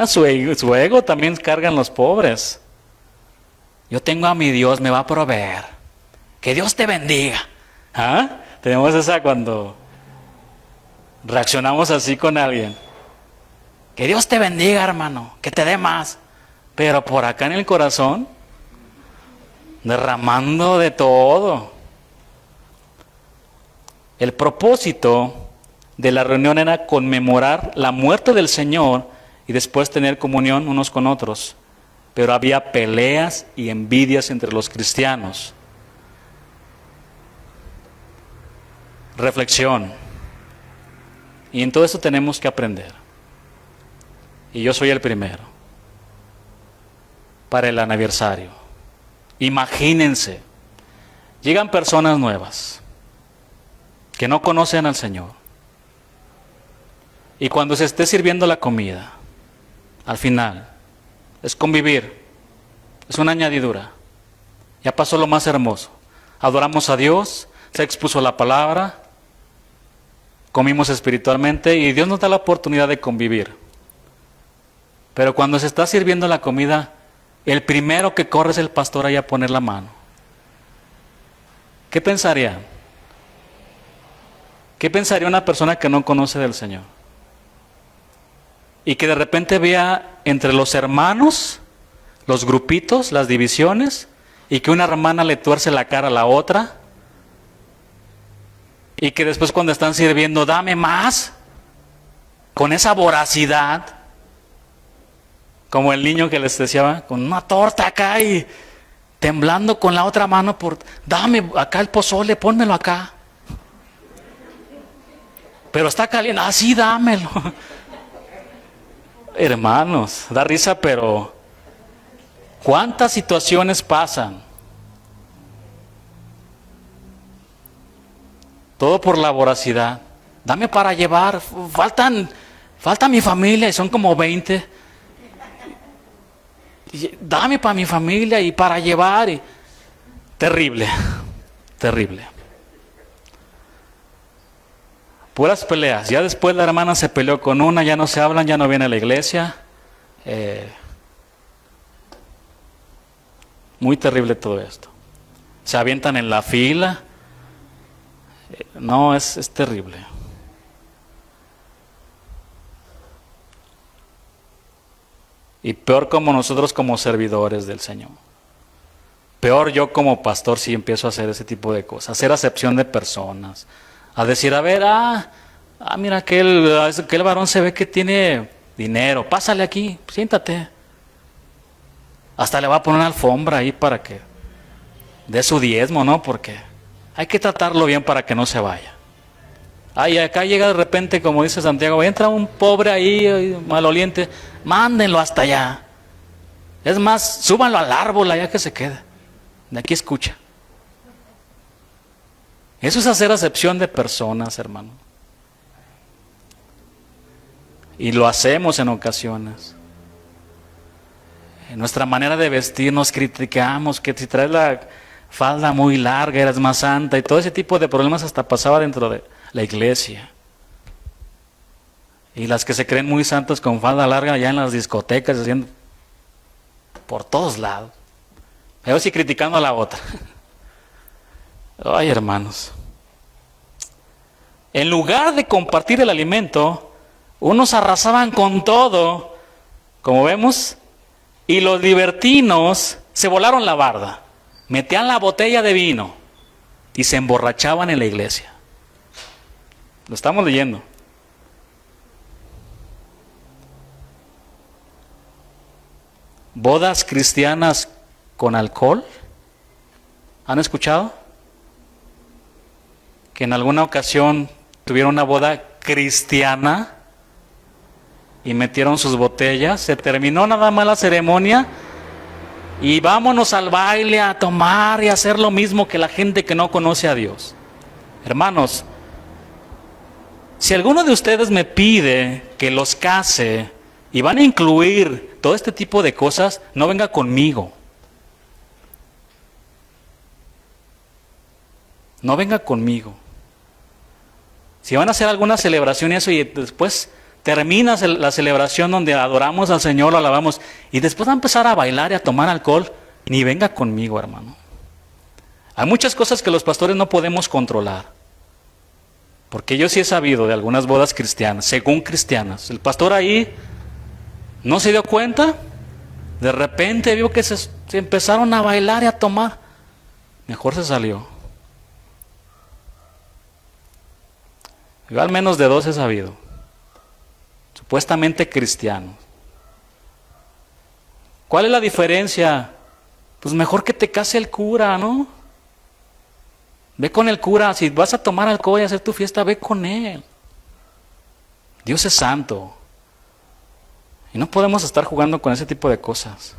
Su ego también cargan los pobres. Yo tengo a mi Dios, me va a proveer. Que Dios te bendiga. ¿Ah? Tenemos esa cuando reaccionamos así con alguien. Que Dios te bendiga, hermano, que te dé más. Pero por acá en el corazón, derramando de todo. El propósito de la reunión era conmemorar la muerte del Señor y después tener comunión unos con otros. Pero había peleas y envidias entre los cristianos. Reflexión. Y en todo esto tenemos que aprender. Y yo soy el primero. Para el aniversario. Imagínense. Llegan personas nuevas que no conocen al Señor. Y cuando se esté sirviendo la comida, al final, es convivir, es una añadidura. Ya pasó lo más hermoso. Adoramos a Dios, se expuso la palabra, comimos espiritualmente y Dios nos da la oportunidad de convivir. Pero cuando se está sirviendo la comida, el primero que corre es el pastor ahí a poner la mano. ¿Qué pensaría? ¿Qué pensaría una persona que no conoce del Señor? Y que de repente vea entre los hermanos, los grupitos, las divisiones, y que una hermana le tuerce la cara a la otra, y que después cuando están sirviendo, dame más, con esa voracidad, como el niño que les decía, con una torta acá y temblando con la otra mano por, dame acá el pozole, pónmelo acá. Pero está caliente, así dámelo. Hermanos, da risa, pero ¿cuántas situaciones pasan? Todo por la voracidad. Dame para llevar, falta mi familia y son como 20. Dame para mi familia y para llevar. Terrible, terrible. Puras peleas. Ya después la hermana se peleó con una, ya no se hablan, ya no viene a la iglesia. Muy terrible todo esto. Se avientan en la fila. No, es terrible. Y peor como nosotros como servidores del Señor. Peor yo como pastor si empiezo a hacer ese tipo de cosas. Hacer acepción de personas. A decir, a ver, mira, aquel varón se ve que tiene dinero, pásale aquí, siéntate. Hasta le va a poner una alfombra ahí para que dé su diezmo, ¿no? Porque hay que tratarlo bien para que no se vaya. Y acá llega de repente, como dice Santiago, entra un pobre ahí, maloliente, mándenlo hasta allá. Es más, súbanlo al árbol allá que se quede. De aquí escucha. Eso es hacer acepción de personas, hermano. Y lo hacemos en ocasiones. En nuestra manera de vestir nos criticamos, que si traes la falda muy larga eres más santa, y todo ese tipo de problemas hasta pasaba dentro de la iglesia. Y las que se creen muy santas con falda larga ya en las discotecas, haciendo por todos lados. Yo sí criticando a la otra. Ay, hermanos. En lugar de compartir el alimento, unos arrasaban con todo, como vemos, y los libertinos se volaron la barda, metían la botella de vino y se emborrachaban en la iglesia. Lo estamos leyendo. ¿Bodas cristianas con alcohol? ¿Han escuchado? Que en alguna ocasión tuvieron una boda cristiana y metieron sus botellas, se terminó nada más la ceremonia y vámonos al baile a tomar y a hacer lo mismo que la gente que no conoce a Dios. Hermanos, si alguno de ustedes me pide que los case y van a incluir todo este tipo de cosas, no venga conmigo. No venga conmigo. Si van a hacer alguna celebración y eso, y después termina la celebración donde adoramos al Señor, lo alabamos, y después va a empezar a bailar y a tomar alcohol, ni venga conmigo, hermano. Hay muchas cosas que los pastores no podemos controlar. Porque yo sí he sabido de algunas bodas cristianas, según cristianas. El pastor ahí no se dio cuenta, de repente vio que se empezaron a bailar y a tomar. Mejor se salió. Yo al menos de 2 he sabido. Supuestamente cristianos. ¿Cuál es la diferencia? Pues mejor que te case el cura, ¿no? Ve con el cura. Si vas a tomar alcohol y hacer tu fiesta, ve con él. Dios es santo. Y no podemos estar jugando con ese tipo de cosas.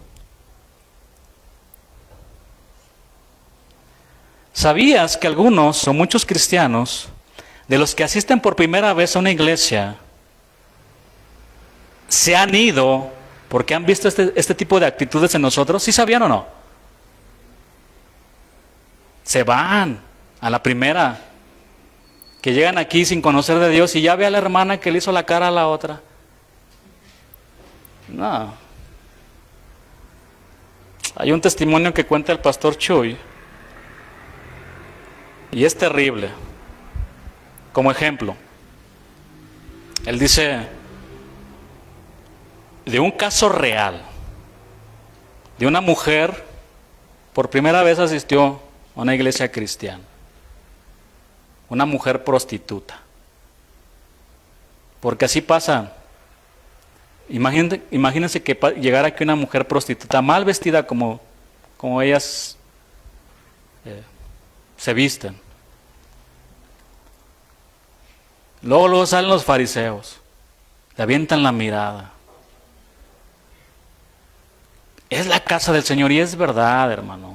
¿Sabías que algunos o muchos cristianos, de los que asisten por primera vez a una iglesia, se han ido porque han visto este tipo de actitudes en nosotros? ¿Sí sabían o no? Se van a la primera, que llegan aquí sin conocer de Dios y ya ve a la hermana que le hizo la cara a la otra. No. Hay un testimonio que cuenta el pastor Chuy y es terrible. Como ejemplo, él dice de un caso real, de una mujer, por primera vez asistió a una iglesia cristiana, una mujer prostituta, porque así pasa. Imagínense que llegara aquí una mujer prostituta, mal vestida como ellas se visten. Luego salen los fariseos, le avientan la mirada. Es la casa del Señor, y es verdad, hermanos,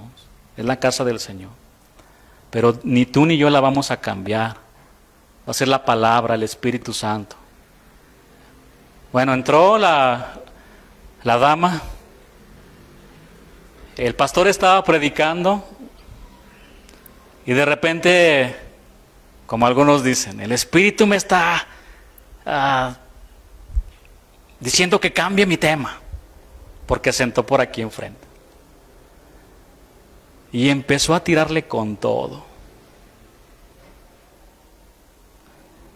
es la casa del Señor. Pero ni tú ni yo la vamos a cambiar. Va a ser la palabra, el Espíritu Santo. Bueno, entró la dama, el pastor estaba predicando y de repente, como algunos dicen, el Espíritu me está diciendo que cambie mi tema, porque sentó por aquí enfrente. Y empezó a tirarle con todo.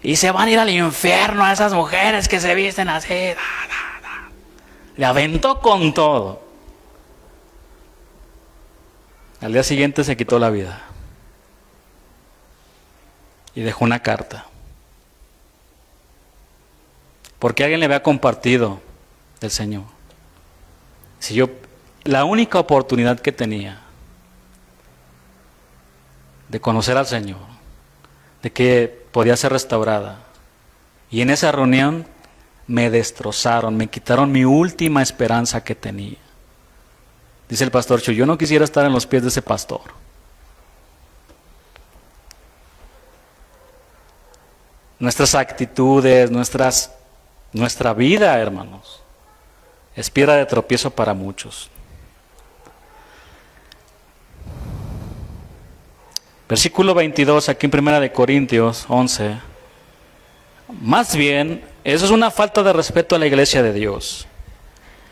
Y se van a ir al infierno a esas mujeres que se visten así. Le aventó con todo. Al día siguiente se quitó la vida. Y dejó una carta. Porque alguien le había compartido del Señor. Si yo, la única oportunidad que tenía de conocer al Señor, de que podía ser restaurada, y en esa reunión me destrozaron, me quitaron mi última esperanza que tenía. Dice el pastor Chu, yo no quisiera estar en los pies de ese pastor. Nuestras actitudes, nuestras Nuestra vida, hermanos, es piedra de tropiezo para muchos. Versículo 22, aquí en 1 Corintios 11. Más bien, eso es una falta de respeto a la iglesia de Dios.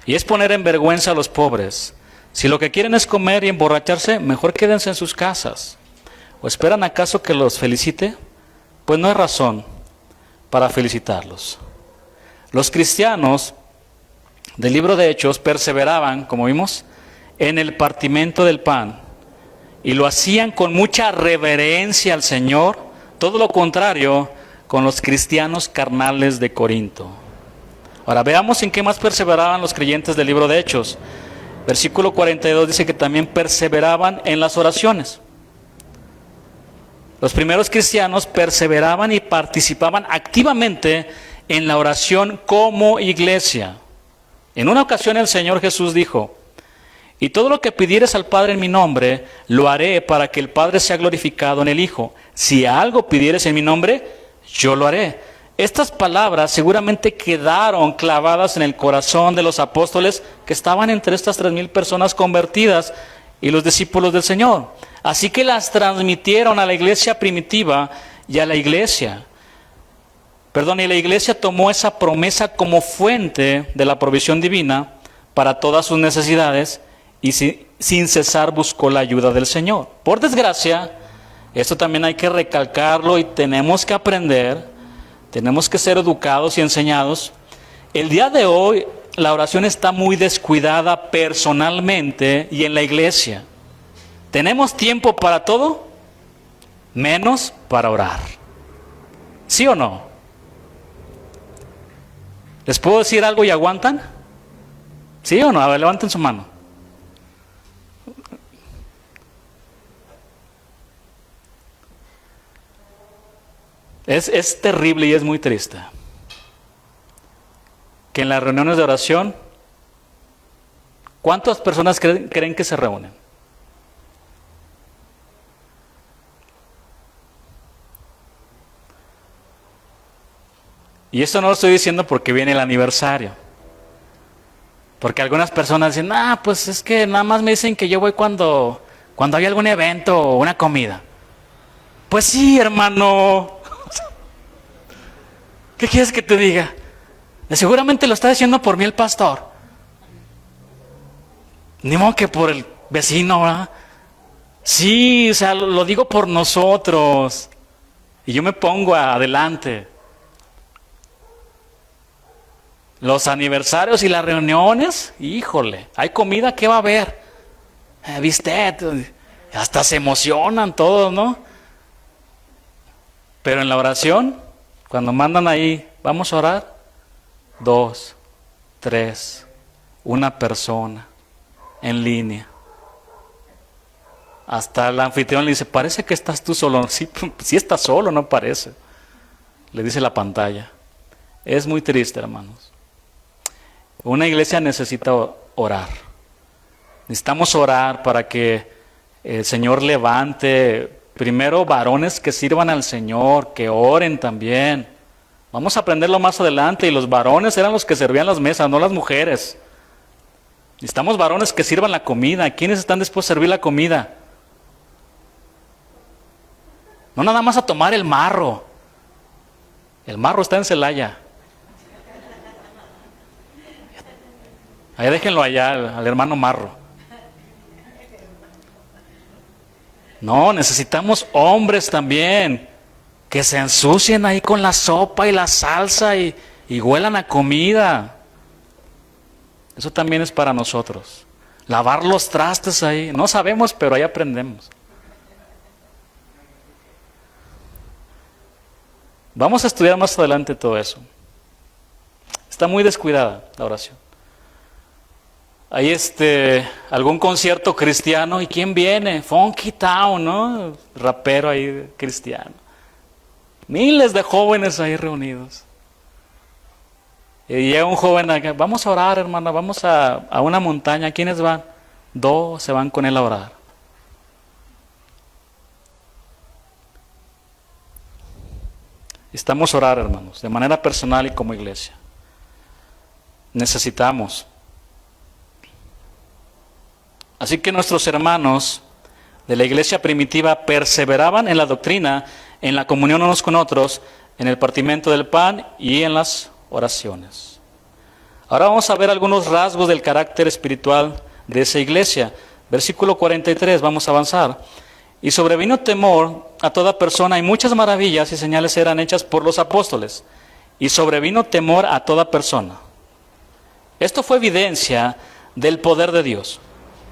Y es poner en vergüenza a los pobres. Si lo que quieren es comer y emborracharse, mejor quédense en sus casas. ¿O esperan acaso que los felicite? Pues no hay razón para felicitarlos. Los cristianos del libro de Hechos perseveraban, como vimos, en el partimiento del pan. Y lo hacían con mucha reverencia al Señor. Todo lo contrario con los cristianos carnales de Corinto. Ahora veamos en qué más perseveraban los creyentes del libro de Hechos. Versículo 42 dice que también perseveraban en las oraciones. Los primeros cristianos perseveraban y participaban activamente en la oración como iglesia. En una ocasión el Señor Jesús dijo: y todo lo que pidieres al Padre en mi nombre, lo haré para que el Padre sea glorificado en el Hijo. Si algo pidieres en mi nombre, yo lo haré. Estas palabras seguramente quedaron clavadas en el corazón de los apóstoles que estaban entre estas 3,000 personas convertidas y los discípulos del Señor. Así que las transmitieron a la iglesia primitiva y a la iglesia. Y la iglesia tomó esa promesa como fuente de la provisión divina para todas sus necesidades y sin cesar buscó la ayuda del Señor. Por desgracia, esto también hay que recalcarlo y tenemos que aprender, tenemos que ser educados y enseñados. El día de hoy la oración está muy descuidada personalmente y en la iglesia. ¿Tenemos tiempo para todo? Menos para orar. ¿Sí o no? ¿Les puedo decir algo y aguantan? ¿Sí o no? A ver, levanten su mano. Es terrible y es muy triste que en las reuniones de oración, ¿cuántas personas creen que se reúnen? Y esto no lo estoy diciendo porque viene el aniversario. Porque algunas personas dicen, pues es que nada más me dicen que yo voy cuando hay algún evento o una comida. Pues sí, hermano. ¿Qué quieres que te diga? Seguramente lo está diciendo por mí el pastor. Ni modo que por el vecino, ¿verdad? Sí, o sea, lo digo por nosotros. Y yo me pongo adelante. Los aniversarios y las reuniones, híjole, hay comida, ¿qué va a haber? ¿Viste? Hasta se emocionan todos, ¿no? Pero en la oración, cuando mandan ahí, vamos a orar, 2, 3, una persona en línea. Hasta el anfitrión le dice, parece que estás tú solo. Sí, sí estás solo, no parece. Le dice la pantalla. Es muy triste, hermanos. Una iglesia necesita orar. Necesitamos orar para que el Señor levante primero varones que sirvan al Señor, que oren también. Vamos a aprenderlo más adelante. Y los varones eran los que servían las mesas, no las mujeres. Necesitamos varones que sirvan la comida. ¿Quiénes están dispuestos a servir la comida? No nada más a tomar el marro. El marro está en Celaya. Ahí déjenlo allá, al hermano Marro. No, necesitamos hombres también que se ensucien ahí con la sopa y la salsa y huelan a comida. Eso también es para nosotros. Lavar los trastes ahí. No sabemos, pero ahí aprendemos. Vamos a estudiar más adelante todo eso. Está muy descuidada la oración. Hay algún concierto cristiano, ¿y quién viene? Funky Town, ¿no? Rapero ahí cristiano. Miles de jóvenes ahí reunidos. Y llega un joven acá, vamos a orar, hermana, vamos a una montaña. ¿Quiénes van? 2 se van con él a orar. Estamos a orar, hermanos, de manera personal y como iglesia. necesitamos. Así que nuestros hermanos de la iglesia primitiva perseveraban en la doctrina, en la comunión unos con otros, en el partimiento del pan y en las oraciones. Ahora vamos a ver algunos rasgos del carácter espiritual de esa iglesia. Versículo 43, vamos a avanzar. Y sobrevino temor a toda persona y muchas maravillas y señales eran hechas por los apóstoles. Y sobrevino temor a toda persona. Esto fue evidencia del poder de Dios.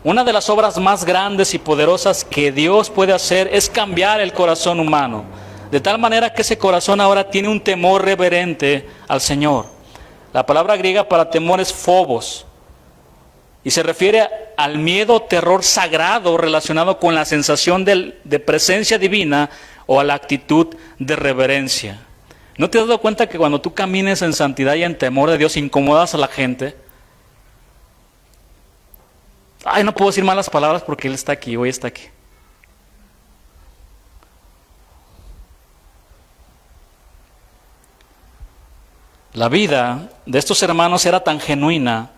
Una de las obras más grandes y poderosas que Dios puede hacer es cambiar el corazón humano, de tal manera que ese corazón ahora tiene un temor reverente al Señor. La palabra griega para temor es phobos, y se refiere al miedo o terror sagrado relacionado con la sensación de presencia divina o a la actitud de reverencia. ¿No te has dado cuenta que cuando tú camines en santidad y en temor de Dios incomodas a la gente? Ay, no puedo decir malas palabras porque Él está aquí, hoy está aquí. La vida de estos hermanos era tan genuina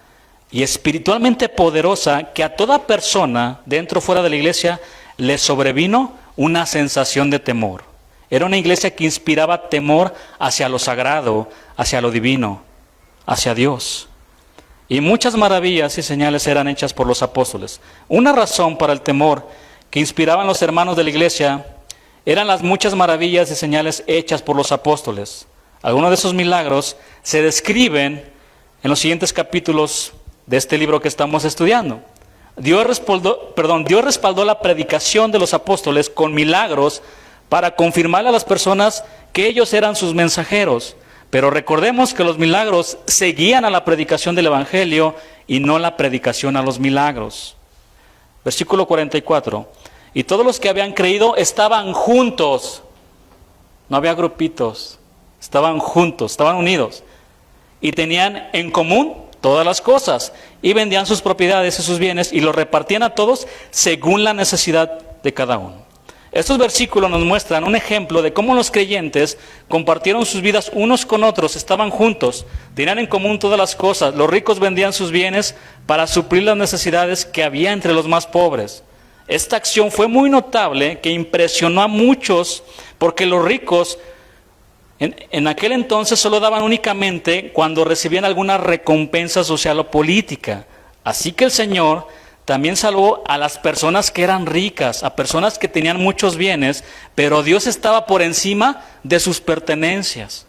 y espiritualmente poderosa que a toda persona, dentro o fuera de la iglesia, le sobrevino una sensación de temor. Era una iglesia que inspiraba temor hacia lo sagrado, hacia lo divino, hacia Dios. Y muchas maravillas y señales eran hechas por los apóstoles. Una razón para el temor que inspiraban los hermanos de la iglesia eran las muchas maravillas y señales hechas por los apóstoles. Algunos de esos milagros se describen en los siguientes capítulos de este libro que estamos estudiando. Dios respaldó la predicación de los apóstoles con milagros para confirmarle a las personas que ellos eran sus mensajeros. Pero recordemos que los milagros seguían a la predicación del Evangelio y no la predicación a los milagros. Versículo 44. Y todos los que habían creído estaban juntos. No había grupitos. Estaban juntos, estaban unidos. Y tenían en común todas las cosas. Y vendían sus propiedades y sus bienes y los repartían a todos según la necesidad de cada uno. Estos versículos nos muestran un ejemplo de cómo los creyentes compartieron sus vidas unos con otros, estaban juntos, tenían en común todas las cosas. Los ricos vendían sus bienes para suplir las necesidades que había entre los más pobres. Esta acción fue muy notable, que impresionó a muchos, porque los ricos en aquel entonces solo daban únicamente cuando recibían alguna recompensa social o política. Así que el Señor también salvó a las personas que eran ricas, a personas que tenían muchos bienes, pero Dios estaba por encima de sus pertenencias.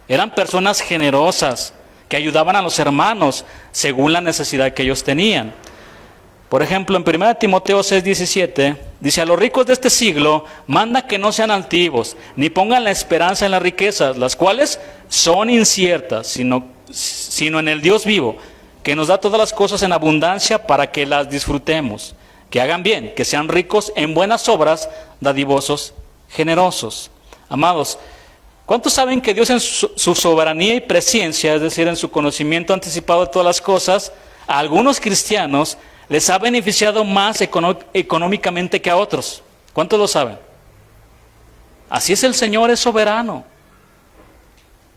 Eran personas generosas que ayudaban a los hermanos según la necesidad que ellos tenían. Por ejemplo, en 1 Timoteo 6:17, dice: a los ricos de este siglo manda que no sean altivos, ni pongan la esperanza en las riquezas, las cuales son inciertas, sino en el Dios vivo, que nos da todas las cosas en abundancia para que las disfrutemos, que hagan bien, que sean ricos en buenas obras, dadivosos, generosos. Amados, ¿cuántos saben que Dios en su soberanía y presciencia, es decir, en su conocimiento anticipado de todas las cosas, a algunos cristianos les ha beneficiado más económicamente que a otros? ¿Cuántos lo saben? Así es, el Señor es soberano.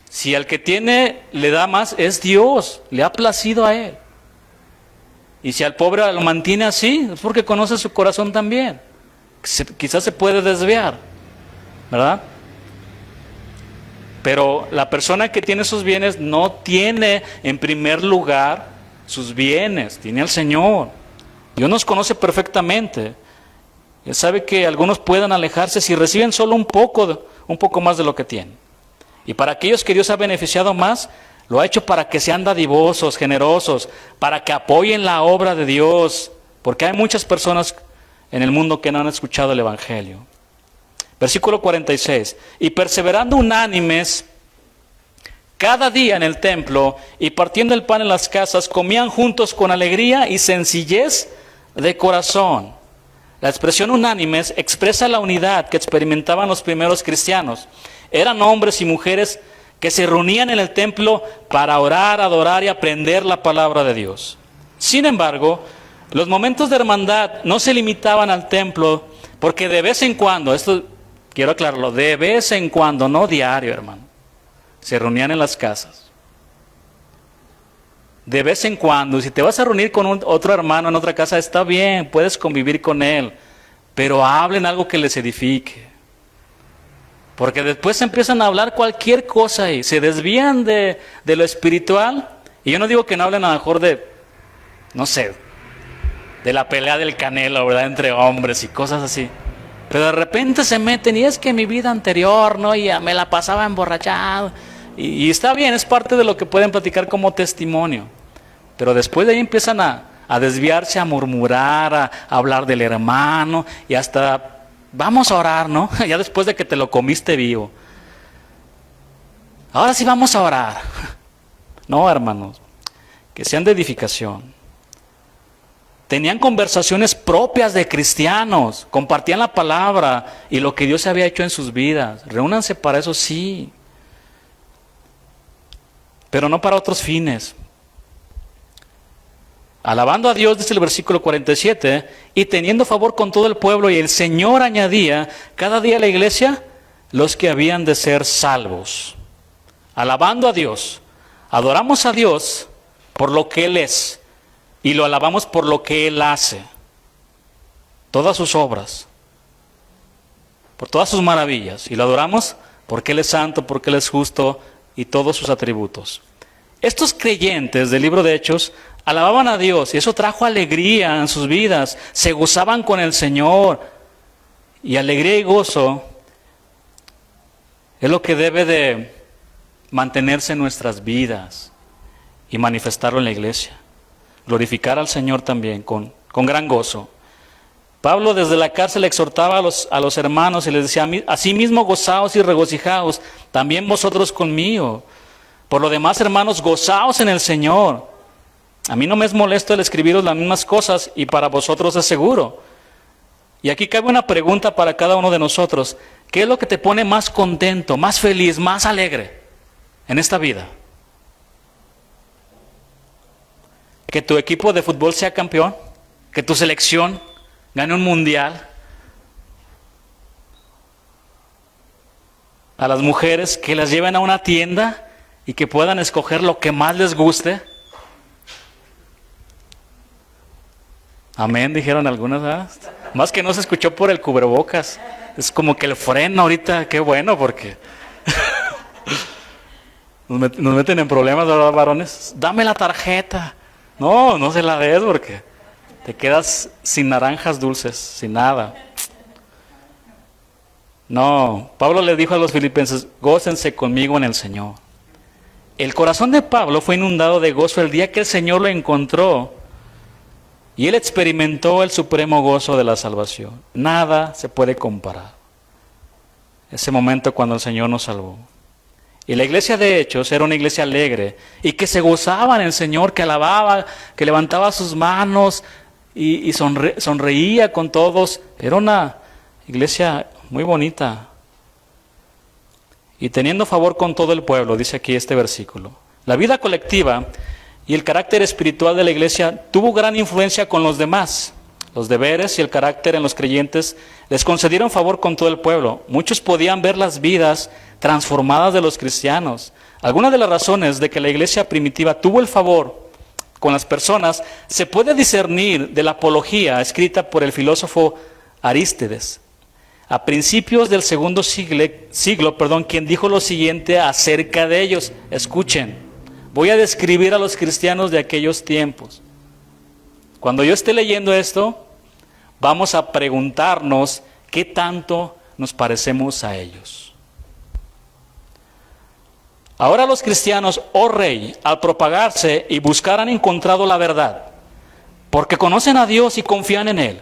Si al que tiene le da más, es Dios, le ha placido a Él. Y si al pobre lo mantiene así, es porque conoce su corazón también. Quizás se puede desviar, ¿verdad? Pero la persona que tiene sus bienes no tiene en primer lugar sus bienes, tiene al Señor. Dios nos conoce perfectamente. Él sabe que algunos puedan alejarse si reciben solo un poco más de lo que tienen. Y para aquellos que Dios ha beneficiado más, lo ha hecho para que sean dadivosos, generosos, para que apoyen la obra de Dios, porque hay muchas personas en el mundo que no han escuchado el Evangelio. Versículo 46. Y perseverando unánimes cada día en el templo y partiendo el pan en las casas, comían juntos con alegría y sencillez de corazón. La expresión unánimes expresa la unidad que experimentaban los primeros cristianos. Eran hombres y mujeres que se reunían en el templo para orar, adorar y aprender la palabra de Dios. Sin embargo, los momentos de hermandad no se limitaban al templo, porque de vez en cuando, esto quiero aclararlo, de vez en cuando, no diario, hermano, se reunían en las casas. de vez en cuando. Si te vas a reunir con otro hermano en otra casa, está bien, puedes convivir con él, pero hablen algo que les edifique. Porque después empiezan a hablar cualquier cosa y se desvían de lo espiritual. Y yo no digo que no hablen a lo mejor de, no sé, de la pelea del Canelo, ¿verdad? Entre hombres y cosas así. Pero de repente se meten y es que mi vida anterior, ¿no? Y me la pasaba emborrachado. Y está bien, es parte de lo que pueden platicar como testimonio. Pero después de ahí empiezan a desviarse, a murmurar, a hablar del hermano y hasta vamos a orar, ¿no? Ya después de que te lo comiste vivo. Ahora sí vamos a orar. No, hermanos, que sean de edificación. Tenían conversaciones propias de cristianos, compartían la palabra y lo que Dios había hecho en sus vidas. Reúnanse para eso, sí, pero no para otros fines. Alabando a Dios, dice el versículo 47, y teniendo favor con todo el pueblo, y el Señor añadía cada día a la iglesia los que habían de ser salvos. Alabando a Dios, adoramos a Dios por lo que Él es, y lo alabamos por lo que Él hace. Todas sus obras, por todas sus maravillas, y lo adoramos porque Él es santo, porque Él es justo, y todos sus atributos. Estos creyentes del libro de Hechos alababan a Dios y eso trajo alegría en sus vidas. Se gozaban con el Señor. Y alegría y gozo es lo que debe de mantenerse en nuestras vidas y manifestarlo en la iglesia. Glorificar al Señor también con gran gozo. Pablo desde la cárcel exhortaba a los hermanos y les decía, asimismo gozaos y regocijaos, también vosotros conmigo. Por lo demás, hermanos, gozaos en el Señor. A mí no me es molesto el escribiros las mismas cosas y para vosotros es seguro. Y aquí cabe una pregunta para cada uno de nosotros. ¿Qué es lo que te pone más contento, más feliz, más alegre en esta vida? ¿Que tu equipo de fútbol sea campeón? ¿Que tu selección gane un mundial? A las mujeres que las lleven a una tienda y que puedan escoger lo que más les guste. Amén, dijeron algunas, ¿verdad? Más que no se escuchó por el cubrebocas. Es como que el freno ahorita, qué bueno, porque nos meten en problemas, ¿verdad, varones? Dame la tarjeta. No se la des porque te quedas sin naranjas dulces, sin nada. No, Pablo le dijo a los filipenses, gócense conmigo en el Señor. El corazón de Pablo fue inundado de gozo el día que el Señor lo encontró y él experimentó el supremo gozo de la salvación. Nada se puede comparar. Ese momento cuando el Señor nos salvó. Y la iglesia de Hechos era una iglesia alegre y que se gozaba en el Señor, que alababa, que levantaba sus manos y sonreía con todos. Era una iglesia muy bonita. Y teniendo favor con todo el pueblo, dice aquí este versículo. La vida colectiva y el carácter espiritual de la iglesia tuvo gran influencia con los demás. Los deberes y el carácter en los creyentes les concedieron favor con todo el pueblo. Muchos podían ver las vidas transformadas de los cristianos. Algunas de las razones de que la iglesia primitiva tuvo el favor con las personas se puede discernir de la apología escrita por el filósofo Arístides. A principios del segundo siglo, quien dijo lo siguiente acerca de ellos. Escuchen, voy a describir a los cristianos de aquellos tiempos. Cuando yo esté leyendo esto, vamos a preguntarnos qué tanto nos parecemos a ellos. Ahora los cristianos, oh rey, al propagarse y buscar han encontrado la verdad, porque conocen a Dios y confían en Él,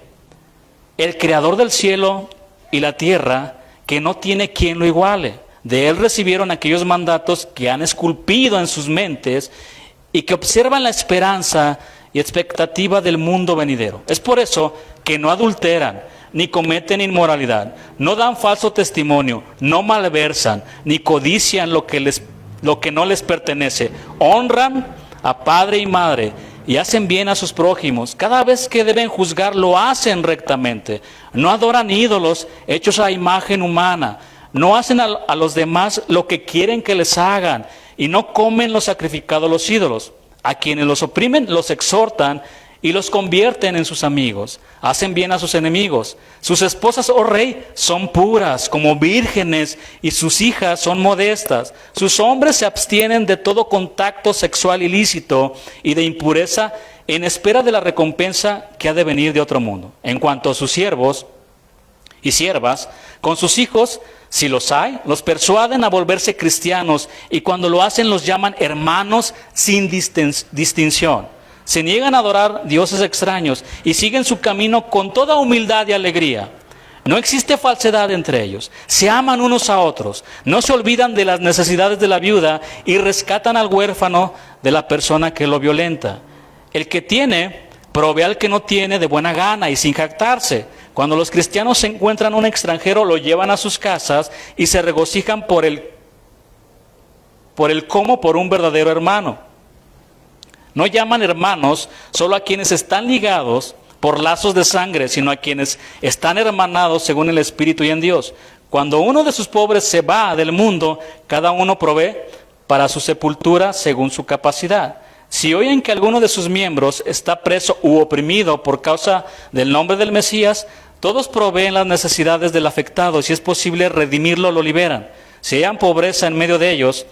el creador del cielo y la tierra, que no tiene quien lo iguale. De Él recibieron aquellos mandatos que han esculpido en sus mentes y que observan la esperanza y expectativa del mundo venidero. Es por eso que no adulteran, ni cometen inmoralidad, no dan falso testimonio, no malversan, ni codician lo que no les pertenece. Honran a padre y madre y hacen bien a sus prójimos. Cada vez que deben juzgar, lo hacen rectamente. No adoran ídolos hechos a imagen humana. No hacen a los demás lo que quieren que les hagan. Y no comen lo sacrificado a los ídolos. A quienes los oprimen, los exhortan y los convierten en sus amigos. Hacen bien a sus enemigos. Sus esposas, oh rey, son puras como vírgenes y sus hijas son modestas. Sus hombres se abstienen de todo contacto sexual ilícito y de impureza en espera de la recompensa que ha de venir de otro mundo. En cuanto a sus siervos y siervas, con sus hijos, si los hay, los persuaden a volverse cristianos y cuando lo hacen los llaman hermanos sin distinción. Se niegan a adorar dioses extraños y siguen su camino con toda humildad y alegría. No existe falsedad entre ellos. Se aman unos a otros. No se olvidan de las necesidades de la viuda y rescatan al huérfano de la persona que lo violenta. El que tiene, provee al que no tiene de buena gana y sin jactarse. Cuando los cristianos encuentran un extranjero, lo llevan a sus casas y se regocijan por el como por un verdadero hermano. No llaman hermanos solo a quienes están ligados por lazos de sangre, sino a quienes están hermanados según el Espíritu y en Dios. Cuando uno de sus pobres se va del mundo, cada uno provee para su sepultura según su capacidad. Si oyen que alguno de sus miembros está preso u oprimido por causa del nombre del Mesías, todos proveen las necesidades del afectado. Si es posible redimirlo, lo liberan. Si hayan pobreza en medio de ellos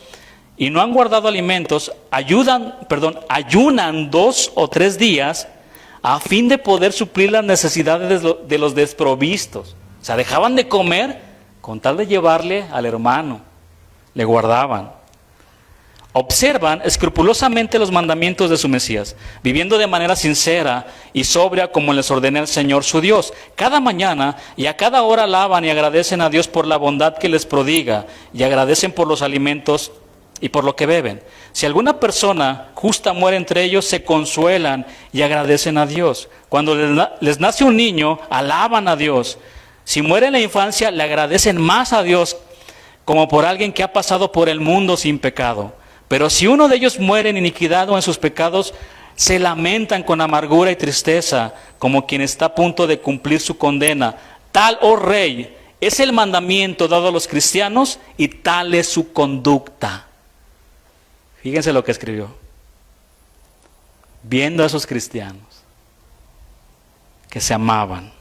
y no han guardado alimentos, ayunan 2 o 3 días a fin de poder suplir las necesidades de los desprovistos. O sea, dejaban de comer con tal de llevarle al hermano. Le guardaban. Observan escrupulosamente los mandamientos de su Mesías, viviendo de manera sincera y sobria como les ordena el Señor su Dios. Cada mañana y a cada hora alaban y agradecen a Dios por la bondad que les prodiga y agradecen por los alimentos y por lo que beben. Si alguna persona justa muere entre ellos, se consuelan y agradecen a Dios. Cuando les nace un niño, alaban a Dios. Si muere en la infancia, le agradecen más a Dios como por alguien que ha pasado por el mundo sin pecado. Pero si uno de ellos muere en iniquidad o en sus pecados, se lamentan con amargura y tristeza, como quien está a punto de cumplir su condena. Tal, oh rey, es el mandamiento dado a los cristianos y tal es su conducta. Fíjense lo que escribió. Viendo a esos cristianos que se amaban.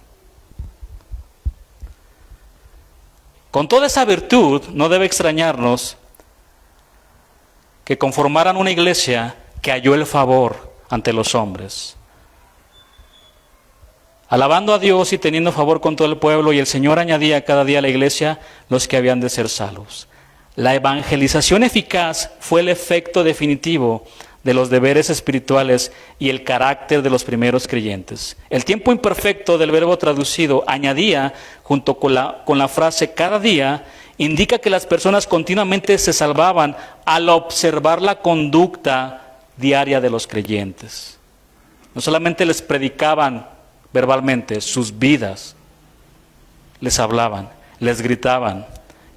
Con toda esa virtud, no debe extrañarnos que conformaran una iglesia que halló el favor ante los hombres. Alabando a Dios y teniendo favor con todo el pueblo, y el Señor añadía cada día a la iglesia los que habían de ser salvos. La evangelización eficaz fue el efecto definitivo de los deberes espirituales y el carácter de los primeros creyentes. El tiempo imperfecto del verbo traducido añadía, junto con la frase cada día, indica que las personas continuamente se salvaban al observar la conducta diaria de los creyentes. No solamente les predicaban verbalmente, sus vidas les hablaban, les gritaban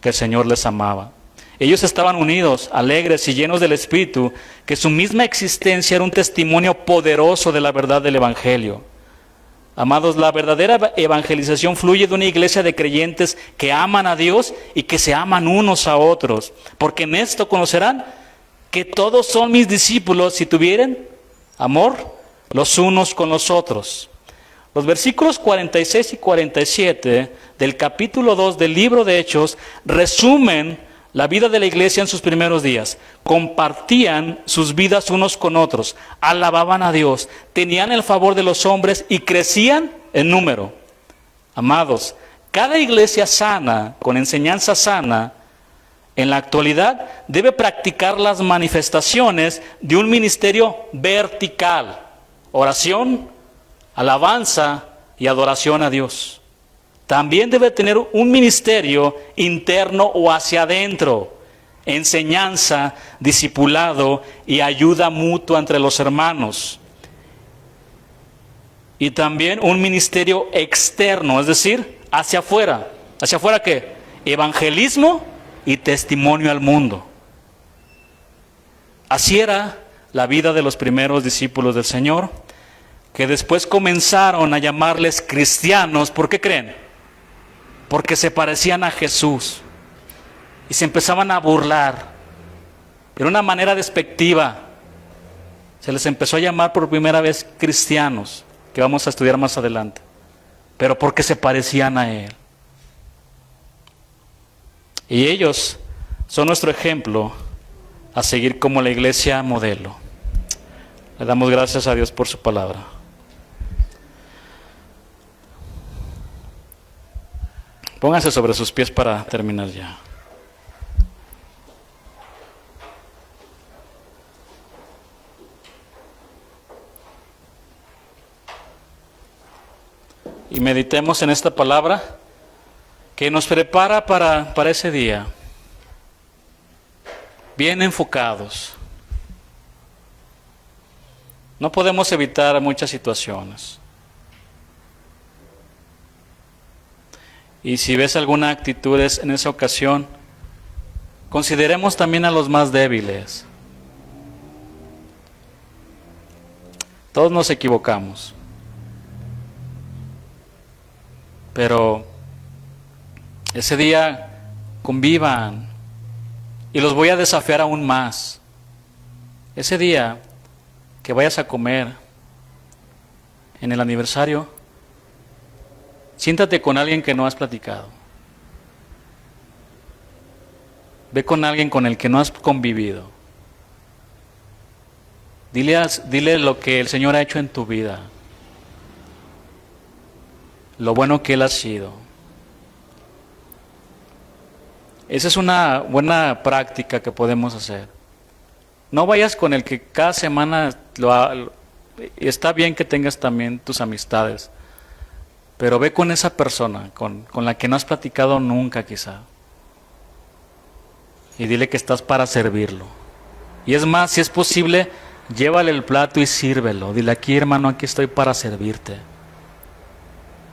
que el Señor les amaba. Ellos estaban unidos, alegres y llenos del Espíritu, que su misma existencia era un testimonio poderoso de la verdad del Evangelio. Amados, la verdadera evangelización fluye de una iglesia de creyentes que aman a Dios y que se aman unos a otros. Porque en esto conocerán que todos son mis discípulos si tuvieren amor los unos con los otros. Los versículos 46 y 47 del capítulo 2 del libro de Hechos resumen la vida de la iglesia en sus primeros días. Compartían sus vidas unos con otros, alababan a Dios, tenían el favor de los hombres y crecían en número. Amados, cada iglesia sana, con enseñanza sana, en la actualidad debe practicar las manifestaciones de un ministerio vertical: oración, alabanza y adoración a Dios. También debe tener un ministerio interno o hacia adentro: enseñanza, discipulado y ayuda mutua entre los hermanos. Y también un ministerio externo, es decir, hacia afuera. ¿Hacia afuera qué? Evangelismo y testimonio al mundo. Así era la vida de los primeros discípulos del Señor, que después comenzaron a llamarles cristianos. ¿Por qué creen? Porque se parecían a Jesús y se empezaban a burlar de una manera despectiva. Se les empezó a llamar por primera vez cristianos, que vamos a estudiar más adelante, pero porque se parecían a Él. Y ellos son nuestro ejemplo a seguir como la iglesia modelo. Le damos gracias a Dios por su palabra. Pónganse sobre sus pies para terminar ya. Y meditemos en esta palabra que nos prepara para ese día. Bien enfocados. No podemos evitar muchas situaciones. Y si ves alguna actitud en esa ocasión, consideremos también a los más débiles. Todos nos equivocamos. Pero ese día convivan y los voy a desafiar aún más. Ese día que vayas a comer en el aniversario, siéntate con alguien que no has platicado. Ve con alguien con el que no has convivido. Dile lo que el Señor ha hecho en tu vida. Lo bueno que Él ha sido. Esa es una buena práctica que podemos hacer. No vayas con el que cada semana está bien que tengas también tus amistades, pero ve con esa persona, con la que no has platicado nunca quizá. Y dile que estás para servirlo. Y es más, si es posible, llévale el plato y sírvelo. Dile, aquí hermano, aquí estoy para servirte.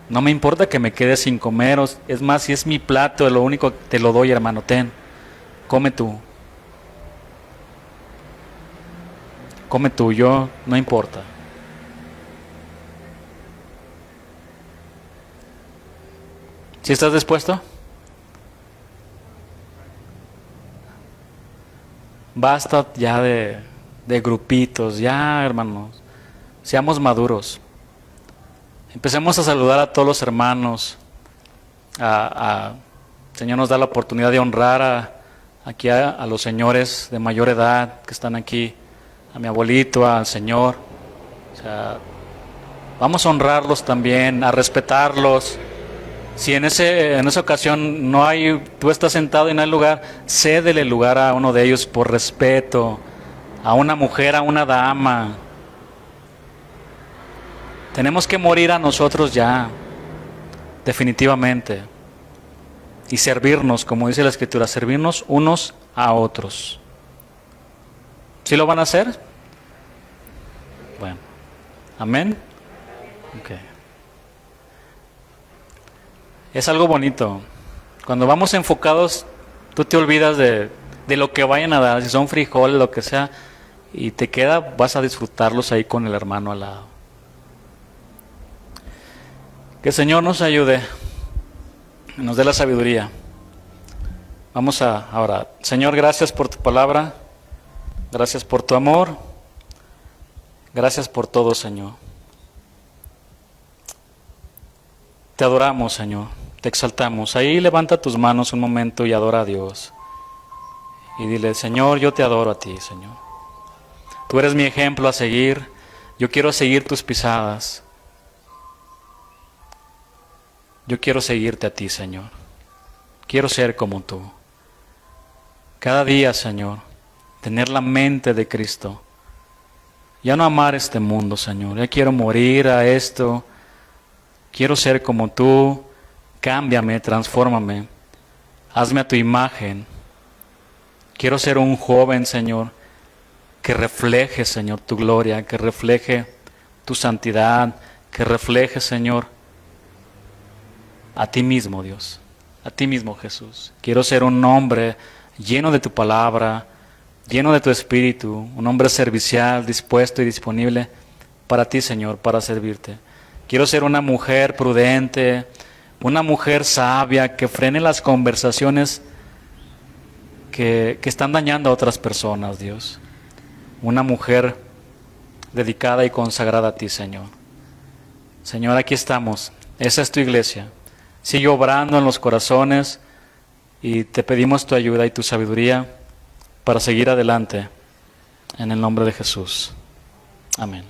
No me importa que me quede sin comer, es más, si es mi plato, lo único que te lo doy, hermano, ten, come tú. Come tú, yo, no importa. ¿Sí estás dispuesto? Basta ya de grupitos, ya hermanos, seamos maduros. Empecemos a saludar a todos los hermanos. El Señor nos da la oportunidad de honrar aquí a los señores de mayor edad que están aquí, a mi abuelito, al Señor. O sea, vamos a honrarlos también, a respetarlos. Si en esa ocasión tú estás sentado y no hay lugar, cédele el lugar a uno de ellos por respeto, a una mujer, a una dama. Tenemos que morir a nosotros ya, definitivamente, y servirnos, como dice la Escritura, servirnos unos a otros. ¿Sí lo van a hacer? Bueno, amén. Okay. Es algo bonito. Cuando vamos enfocados, tú te olvidas de lo que vayan a dar, si son frijoles, lo que sea, y te vas a disfrutarlos ahí con el hermano al lado. Que el Señor nos ayude, nos dé la sabiduría. Vamos a orar. Señor, gracias por tu palabra, gracias por tu amor, gracias por todo, Señor. Te adoramos, Señor, te exaltamos. Ahí levanta tus manos un momento y adora a Dios. Y dile, Señor, yo te adoro a ti, Señor. Tú eres mi ejemplo a seguir, yo quiero seguir tus pisadas. Yo quiero seguirte a ti, Señor. Quiero ser como tú. Cada día, Señor, tener la mente de Cristo. Ya no amar este mundo, Señor. Ya quiero morir a esto. Quiero ser como tú. Cámbiame, transfórmame. Hazme a tu imagen. Quiero ser un joven, Señor, que refleje, Señor, tu gloria, que refleje tu santidad, que refleje, Señor, a ti mismo, Dios, a ti mismo, Jesús. Quiero ser un hombre lleno de tu palabra, lleno de tu espíritu, un hombre servicial, dispuesto y disponible para ti, Señor, para servirte. Quiero ser una mujer prudente, una mujer sabia, que frene las conversaciones que están dañando a otras personas, Dios. Una mujer dedicada y consagrada a ti, Señor. Señor, aquí estamos. Esa es tu iglesia. Sigue obrando en los corazones y te pedimos tu ayuda y tu sabiduría para seguir adelante. En el nombre de Jesús. Amén.